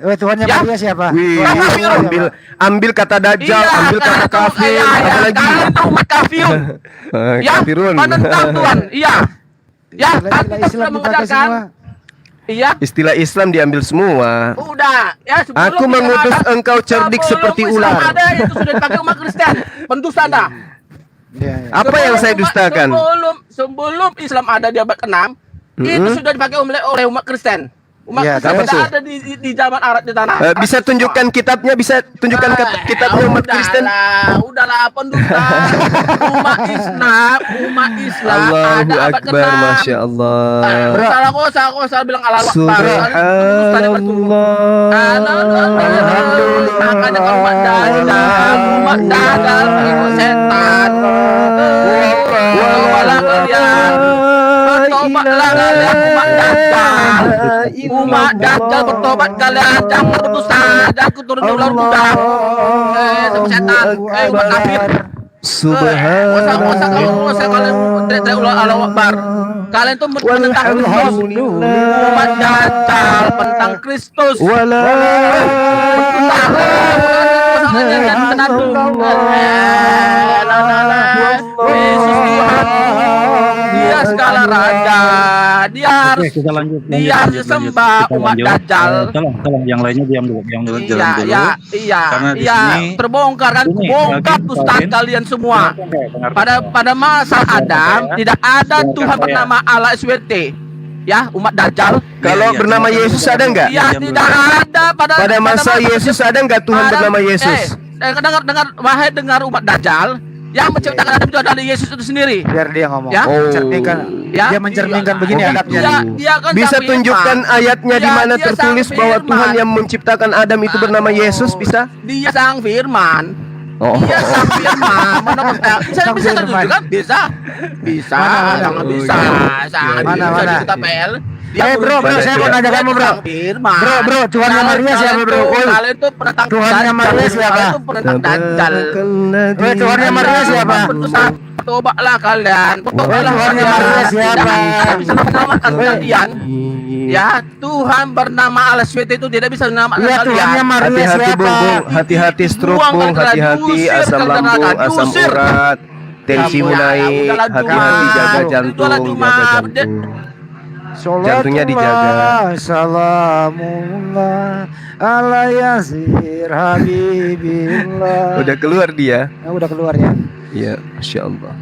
Tuhannya Ya. Maria siapa? Wih, Tuhannya Maria ambil siapa? ambil kata dajjal, ambil kata kalian itu- kafir, iya, apa iya, lagi? kalian itu umat kafir. Ya, Kafirun. menentang Tuhan. Iya. Ya, Istilah Alkitab Islam sudah dipakai mengajarkan. semua. Iya. Istilah Islam diambil semua. Udah, ya sebelum Aku kita mengutus ada- engkau cerdik sebelum seperti Islam ular. Ada itu sudah dipakai umat Kristen. Pendusta Anda. Iya, iya. Apa yang saya dustakan? Sebelum Islam ada di abad ke-6, itu sudah dipakai oleh umat Kristen. Umat Iya, Kristen apa sudah tuh? ada di zaman Arab di tanah. Bisa tunjukkan kitabnya, bisa tunjukkan kitabnya umat Kristen. Udahlah pendusta. umat Islam Allahu ada abad Akbar, ke-6. Masya Allah. Kau salah bilang Allah Akbar. Makanya kalau umat dajjal mengikut setan. Bertobatlah kalian. Bertobatlah kalian umat dajjal bertobat kalian, jangan berdosa, jangan turun di ular kuda. Sama setan, umat kafir. Usah kalian teriak ular Allahu Akbar. Kalian tuh menentang Kristus. Umat dajjal menentang Kristus. Yesus Tuhan. Dia segala raja. Dia harus Oke, kita lanjut. dia harus disembah umat dajjal. Tolong yang lainnya diam dulu, jalan dulu. Karena di Iya, sini- terbongkar kan, Ini, bongkar lagi dusta kalian- kalian semua. Dengarkan. Pada masa Adam tidak ada Dengarkan Tuhan saya. bernama Allah SWT. Ya, umat dajjal. Kalau Iya, bernama iya, Yesus ada nggak? Ya, tidak ada Pada masa Yesus ada nggak Tuhan bernama Yesus? dengar umat dajjal yang menciptakan Adam itu adalah Yesus itu sendiri. Biar dia ngomong. Ya. Mencerminkan. Ya. Dia mencerminkan Iya. begini Oh, adabnya. Dia kan Bisa sang tunjukkan firman. ayatnya di Dia- mana dia tertulis sang bahwa firman. Tuhan yang menciptakan Adam itu bernama Yesus, bisa? Dia sang firman. Oh. Dia sang firman. Bisa Sang bisa firman. tunjukkan? Bisa. Bisa. Mana? Sangat bisa. Sangat Mana, bisa mana? di kitab PL. Bro, saya mau nanya kamu, bro. Firman. Bro, Tuhannya Maria siapa, bro? Oi. Kalian tuh penentang Tuhannya dajjal. Maria siapa? Kalian tuh penentang dajjal. Tuhannya Maria siapa? Tobatlah kalian. Bertobatlah Tuhannya kalian. Maria siapa? Tidak bisa menyelamatkan kalian. Ya, Tuhan bernama Allah SWT itu tidak bisa menyelamatkan Iya, kalian. Tuhannya Maria Hati-hati siapa? bung, hati-hati stroke Dibuang bung, ke neraka, hati-hati diusir asam ke neraka, lambung, asam diusir. urat, tensimu Ya, naik, udahlah, hati-hati Jumat. jaga Udahlah, jantung, Jumat. jaga jantung. Jantungnya dijaga. Salamullah ala yasir habibillah. Udah keluar dia. Udah keluar ya. Iya, Masya Allah.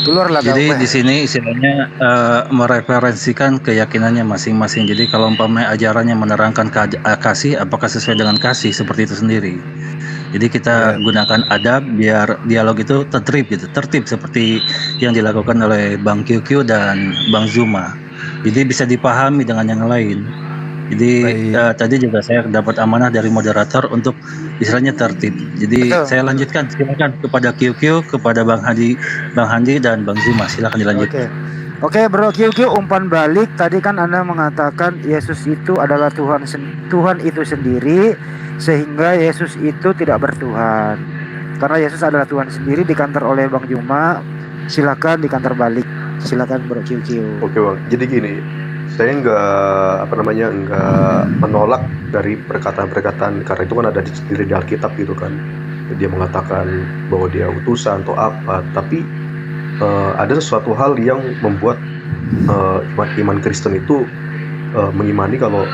Keluarlah Jadi kau. di sini istilahnya mereferensikan keyakinannya masing-masing. Jadi kalau umpamanya ajarannya menerangkan kasih, apakah sesuai dengan kasih seperti itu sendiri. Jadi kita gunakan adab biar dialog itu tertib seperti yang dilakukan oleh Bang QQ dan Bang Zuma. Jadi bisa dipahami dengan yang lain. Jadi tadi juga saya dapat amanah dari moderator untuk istilahnya tertib. Jadi Betul. saya lanjutkan, silakan kepada QQ, kepada Bang Handi dan Bang Zuma, silakan dilanjutkan. Oke, Bro QQ, umpan balik. Tadi kan Anda mengatakan Yesus itu adalah Tuhan itu sendiri, sehingga Yesus itu tidak bertuhan. Karena Yesus adalah Tuhan sendiri, dikantor oleh Bang Juma. Silakan dikantor balik. Silakan Bro QQ. Oke bang, jadi gini, saya nggak menolak dari perkataan-perkataan karena itu kan ada sendiri di Alkitab gitu kan. Dia mengatakan bahwa dia utusan atau apa, tapi ada sesuatu hal yang membuat iman Kristen itu mengimani kalau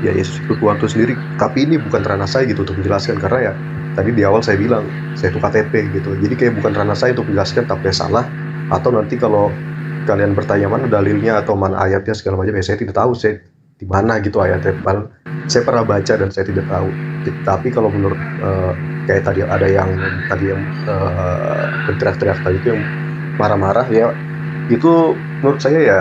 ya Yesus itu Tuhan itu sendiri. Tapi ini bukan ranah saya gitu untuk menjelaskan, karena ya tadi di awal saya bilang saya itu KTP gitu. Jadi kayak bukan ranah saya untuk menjelaskan tapi salah, atau nanti kalau kalian bertanya mana dalilnya atau mana ayatnya segala macam, ya saya tidak tahu saya di mana gitu ayatnya. Saya pernah baca dan saya tidak tahu. Tapi kalau menurut kayak tadi ada yang berteriak-teriak tadi itu yang marah-marah, ya itu menurut saya ya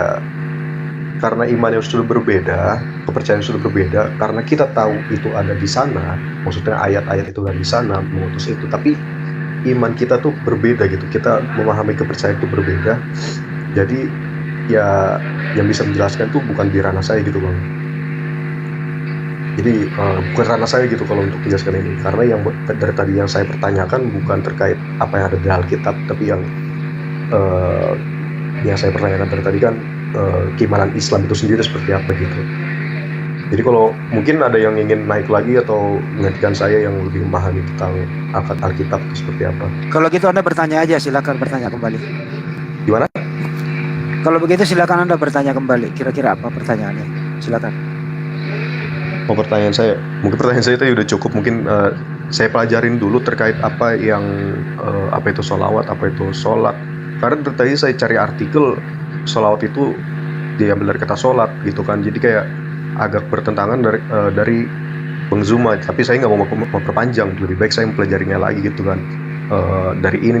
karena imannya sudah berbeda, kepercayaan sudah berbeda, karena kita tahu itu ada di sana, maksudnya ayat-ayat itu ada di sana mengutus itu, tapi iman kita tuh berbeda gitu, kita memahami kepercayaan itu berbeda. Jadi ya yang bisa menjelaskan tuh bukan di ranah saya gitu bang. Jadi bukan ranah saya gitu kalau untuk menjelaskan ini, karena yang dari tadi yang saya pertanyakan bukan terkait apa yang ada di Alkitab, tapi yang saya pertanyakan dari tadi kan keimanan Islam itu sendiri seperti apa gitu. Jadi kalau mungkin ada yang ingin naik lagi atau menggantikan saya yang lebih memahami tentang Alkitab itu seperti apa. Kalau gitu Anda bertanya aja, silakan bertanya kembali. Gimana? Kalau begitu silakan Anda bertanya kembali. Kira-kira apa pertanyaannya? Silakan. Oh, pertanyaan saya, mungkin pertanyaan saya itu udah cukup. Mungkin saya pelajarin dulu terkait apa yang apa itu sholawat, apa itu sholat. Karena tadi saya cari artikel sholawat itu diambil dari kata sholat gitu kan. Jadi kayak agak bertentangan dari Bang Zuma. Tapi saya nggak mau memperpanjang. Lebih baik saya mempelajarinya lagi gitu kan. Dari ini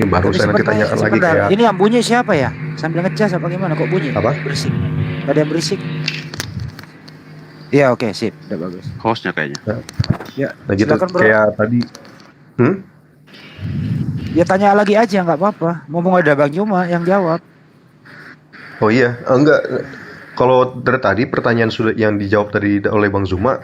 baru Tadi saya nanti tanyakan lagi kayak. Ini yang bunyi siapa ya? Sambil ngecas apa gimana? Kok bunyi? Apa? Berisik. Ada yang berisik. Ya oke, sip, udah bagus. Hostnya kayaknya. Ya, Nah gitu silakan, bro. kayak tadi. Ya tanya lagi aja, nggak apa-apa. Ngomong ada Bang Juma yang jawab. Oh iya, enggak. Kalau dari tadi pertanyaan sudah yang dijawab tadi oleh Bang Zuma,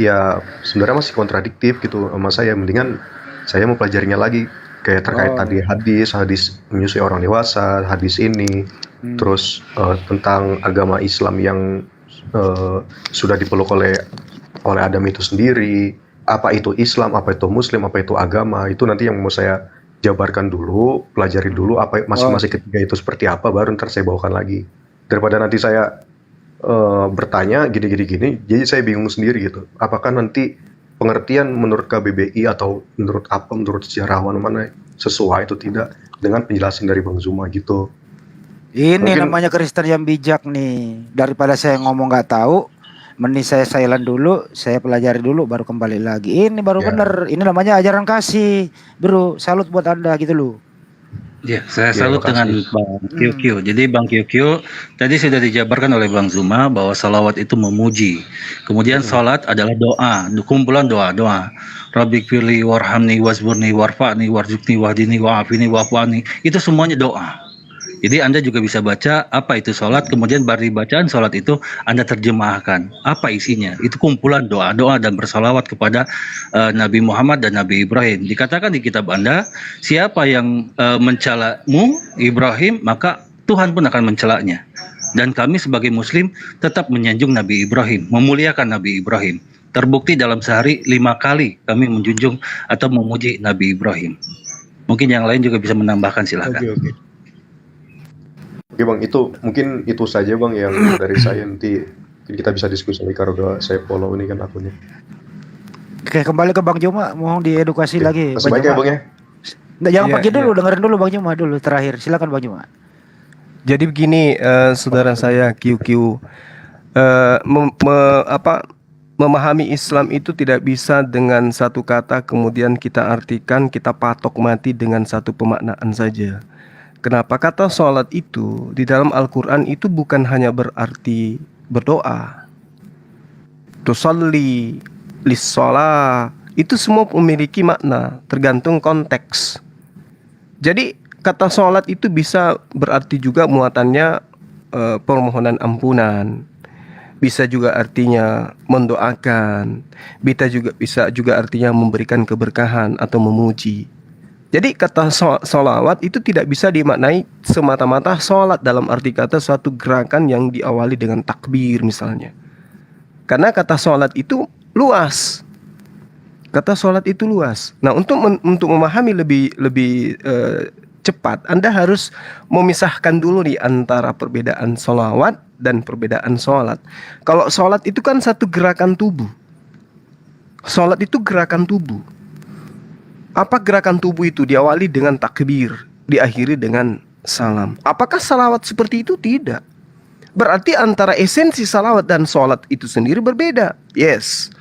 ya sebenarnya masih kontradiktif gitu sama saya. Mendingan saya mau pelajarinya lagi, kayak terkait tadi hadis menyusui orang dewasa, hadis ini, terus tentang agama Islam yang sudah dipeluk oleh Adam itu sendiri. Apa itu Islam, apa itu Muslim, apa itu agama, itu nanti yang mau saya jabarkan dulu, pelajari dulu apa masing-masing ketiga itu seperti apa, baru ntar saya bawakan lagi. Daripada nanti saya bertanya gini, jadi saya bingung sendiri gitu. Apakah nanti pengertian menurut KBBI atau menurut sejarawan mana sesuai itu tidak dengan penjelasan dari Bang Zuma gitu. Ini Mungkin, namanya Kristen yang bijak nih. Daripada saya ngomong nggak tahu, mending saya silent dulu, saya pelajari dulu, baru kembali lagi. Ini baru bener. Ini namanya ajaran kasih, bro. Salut buat Anda gitu loh. Ya, saya salut dengan Bang QQ. Jadi Bang QQ tadi sudah dijabarkan oleh Bang Zuma bahwa salawat itu memuji. Kemudian salat adalah doa, kumpulan doa-doa. Rabbik firli warhamni wasburni warfa'ni warzuqni wahdini wa'afini wa'afwani. Itu semuanya doa. Jadi Anda juga bisa baca apa itu sholat, kemudian dari bacaan sholat itu Anda terjemahkan apa isinya. Itu kumpulan doa-doa dan bersalawat kepada Nabi Muhammad dan Nabi Ibrahim. Dikatakan di kitab Anda, siapa yang mencelamu Ibrahim, maka Tuhan pun akan mencelaknya. Dan kami sebagai Muslim tetap menyanjung Nabi Ibrahim, memuliakan Nabi Ibrahim. Terbukti dalam sehari 5 kali kami menjunjung atau memuji Nabi Ibrahim. Mungkin yang lain juga bisa menambahkan, silakan. Oke Bang, mungkin itu saja Bang yang dari saya. Nanti kita bisa diskusi lagi karena udah saya follow ini kan akunnya. Oke, kembali ke Bang Juma, mohon diedukasi lagi. Sebaiknya Bang ya. Nggak, jangan pergi dulu, dengerin dulu Bang Juma dulu terakhir. Silakan Bang Juma. Jadi begini, saudara saya QQ, memahami Islam itu tidak bisa dengan satu kata kemudian kita artikan, kita patok mati dengan satu pemaknaan saja. Kenapa? Kata sholat itu di dalam Al-Quran itu bukan hanya berarti berdoa. Tusalli, lissolah, itu semua memiliki makna, tergantung konteks. Jadi kata sholat itu bisa berarti juga muatannya permohonan ampunan. Bisa juga artinya mendoakan. Bisa juga artinya memberikan keberkahan atau memuji. Jadi kata sholawat itu tidak bisa dimaknai semata-mata sholat dalam arti kata suatu gerakan yang diawali dengan takbir misalnya. Karena kata sholat itu luas. Kata sholat itu luas. Nah untuk memahami lebih cepat, Anda harus memisahkan dulu di antara perbedaan sholawat dan perbedaan sholat. Kalau sholat itu kan satu gerakan tubuh. Sholat itu gerakan tubuh. Apa gerakan tubuh itu? Diawali dengan takbir, diakhiri dengan salam. Apakah salawat seperti itu? Tidak. Berarti antara esensi salawat dan sholat itu sendiri berbeda. Yes.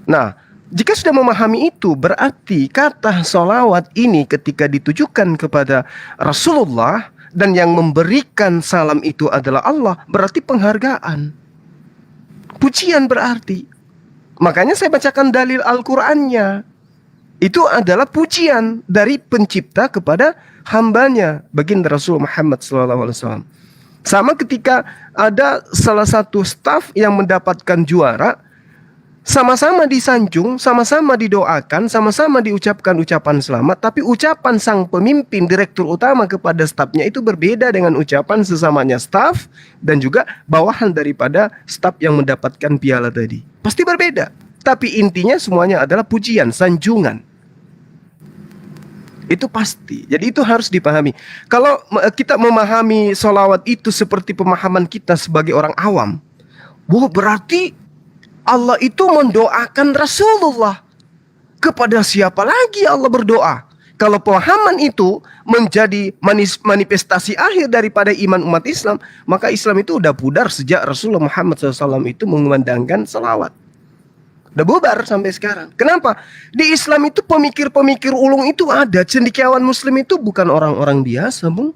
Nah, jika sudah memahami itu, berarti kata sholawat ini ketika ditujukan kepada Rasulullah dan yang memberikan salam itu adalah Allah, berarti penghargaan. Pujian berarti. Makanya saya bacakan dalil Al-Qur'annya. Itu adalah pujian dari pencipta kepada hambanya, baginda Rasul Muhammad SAW. Sama ketika ada salah satu staf yang mendapatkan juara, sama-sama disanjung, sama-sama didoakan, sama-sama diucapkan ucapan selamat, tapi ucapan sang pemimpin direktur utama kepada stafnya itu berbeda dengan ucapan sesamanya staf dan juga bawahan daripada staf yang mendapatkan piala tadi. Pasti berbeda. Tapi intinya semuanya adalah pujian, sanjungan. Itu pasti. Jadi itu harus dipahami. Kalau kita memahami sholawat itu seperti pemahaman kita sebagai orang awam, wah berarti Allah itu mendoakan Rasulullah. Kepada siapa lagi Allah berdoa? Kalau pemahaman itu menjadi manifestasi akhir daripada iman umat Islam, maka Islam itu udah pudar sejak Rasulullah Muhammad SAW itu mengumandangkan salawat. Udah bubar sampai sekarang. Kenapa? Di Islam itu pemikir-pemikir ulung itu ada. Cendekiawan muslim itu bukan orang-orang biasa, Bung.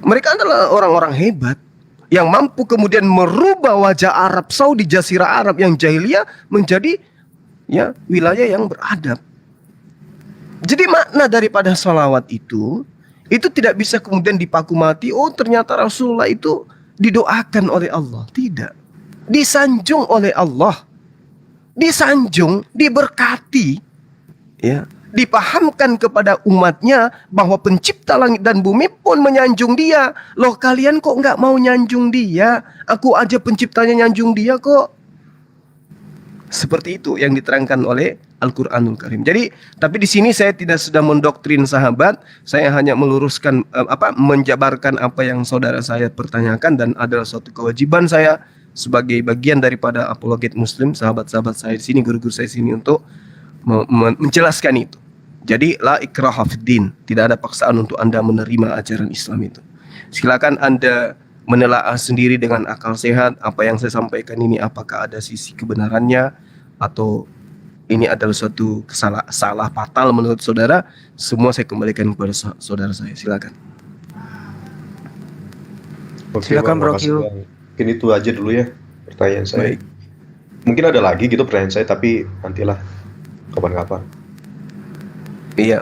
Mereka adalah orang-orang hebat yang mampu kemudian merubah wajah Arab Saudi, Jazirah Arab yang jahiliyah menjadi ya wilayah yang beradab. Jadi makna daripada salawat itu tidak bisa kemudian dipaku mati. Oh ternyata Rasulullah itu didoakan oleh Allah. Tidak. Disanjung oleh Allah. Disanjung, diberkati, ya, dipahamkan kepada umatnya bahwa pencipta langit dan bumi pun menyanjung dia. Loh kalian kok nggak mau nyanjung dia? Aku aja penciptanya nyanjung dia kok. Seperti itu yang diterangkan oleh Al-Quranul Karim. Jadi, tapi di sini saya tidak sudah mendoktrin sahabat. Saya hanya meluruskan, menjabarkan apa yang saudara saya pertanyakan dan adalah suatu kewajiban saya sebagai bagian daripada apologet muslim, sahabat-sahabat saya di sini, guru-guru saya di sini untuk menjelaskan itu. Jadi la ikraha fiddin, tidak ada paksaan untuk Anda menerima ajaran Islam itu. Silakan Anda menelaah sendiri dengan akal sehat apa yang saya sampaikan ini, apakah ada sisi kebenarannya atau ini adalah suatu salah fatal menurut saudara. Semua saya kembalikan kepada saudara saya. Silakan. Oke, Silakan, Bro makasih, Q. Bang. Mungkin itu aja dulu ya pertanyaan saya. Baik. Mungkin ada lagi gitu pertanyaan saya, tapi nantilah kapan-kapan. Iya,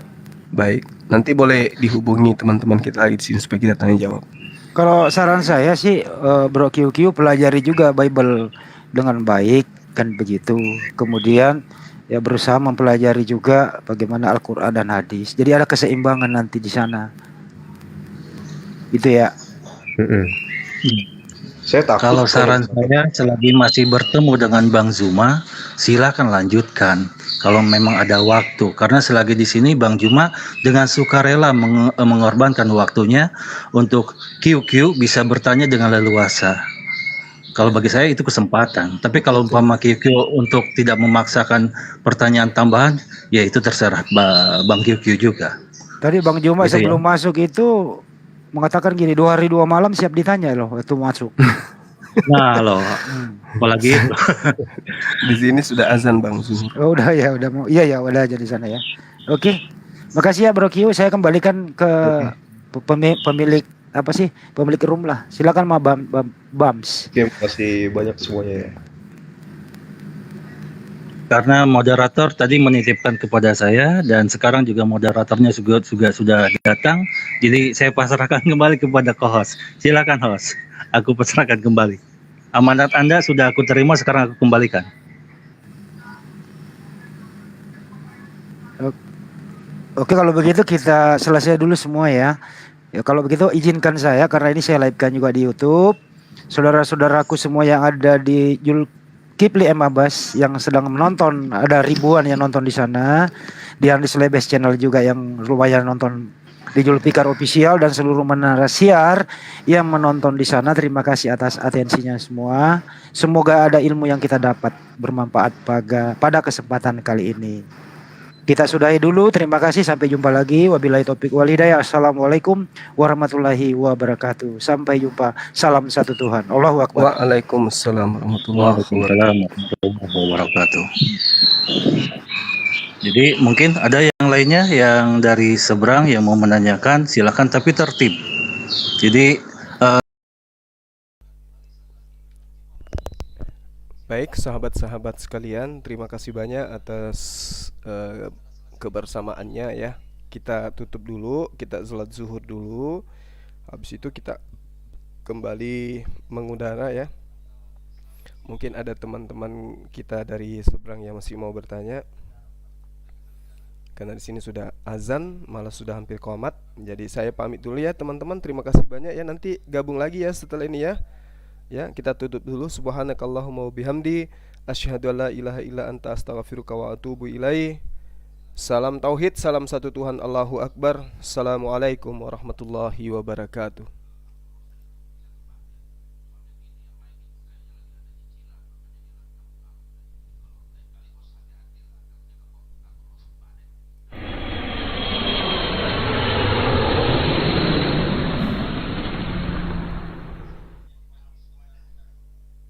baik. Nanti boleh dihubungi teman-teman kita lagi di sini supaya kita tanya jawab. Kalau saran saya sih, Bro QQ pelajari juga Bible dengan baik kan begitu. Kemudian ya berusaha mempelajari juga bagaimana Al-Quran dan hadis. Jadi ada keseimbangan nanti di sana. Gitu ya. Saya takut Kalau saran saya, selagi masih bertemu dengan Bang Zuma, silakan lanjutkan. Kalau memang ada waktu, karena selagi di sini Bang Zuma dengan sukarela mengorbankan waktunya untuk QQ bisa bertanya dengan leluasa. Kalau bagi saya itu kesempatan. Tapi kalau umpama QQ untuk tidak memaksakan pertanyaan tambahan, ya itu terserah Bang QQ juga. Tadi Bang Juma Gitu ya. sebelum masuk itu mengatakan gini, 2 hari 2 malam siap ditanya loh itu masuk. Nah loh, apalagi itu. Di sini sudah azan Bang Zuhur. Oh, udah ya, udah mau. Iya ya, udah aja di sana ya. Oke. Makasih ya Bro Q. Saya kembalikan ke pemilik apa sih? Pemilik room lah. Silakan Bams. Oke, makasih banyak semuanya ya. Karena moderator tadi menitipkan kepada saya dan sekarang juga moderatornya juga sudah datang, jadi saya pasrahkan kembali kepada co-host. Silakan host, aku pasrahkan kembali. Amanat Anda sudah aku terima, sekarang aku kembalikan. Oke, kalau begitu kita selesai dulu semua ya. Ya kalau begitu izinkan saya, karena ini saya live-kan juga di YouTube. Saudara-saudaraku semua yang ada di Zulkifli M. Abbas yang sedang menonton, ada ribuan yang nonton di sana. Di Andis Lebes channel juga yang lumayan nonton di Zulfikar Official, dan seluruh menara siar yang menonton di sana. Terima kasih atas atensinya semua. Semoga ada ilmu yang kita dapat bermanfaat pada kesempatan kali ini. Kita sudahi dulu. Terima kasih. Sampai jumpa lagi. Wabillahi taufiq wal hidayah. Assalamualaikum warahmatullahi wabarakatuh. Sampai jumpa. Salam satu Tuhan. Allahu Akbar. Waalaikumsalam warahmatullahi wabarakatuh. Waalaikumsalam warahmatullahi wabarakatuh. Jadi mungkin ada yang lainnya yang dari seberang yang mau menanyakan, silakan, tapi tertib. Jadi Baik sahabat-sahabat sekalian, terima kasih banyak atas kebersamaannya ya. Kita tutup dulu, kita sholat zuhur dulu. Habis itu kita kembali mengudara ya. Mungkin ada teman-teman kita dari seberang yang masih mau bertanya. Karena di sini sudah azan, malah sudah hampir qomat. Jadi saya pamit dulu ya teman-teman. Terima kasih banyak ya. Nanti gabung lagi ya setelah ini ya. Ya, kita tutup dulu. Subhanakallahumma wa bihamdi asyhadu an la ilaha illa anta astaghfiruka wa atubu ilaih. Salam tauhid, salam satu Tuhan, Allahu Akbar. Assalamualaikum warahmatullahi wabarakatuh.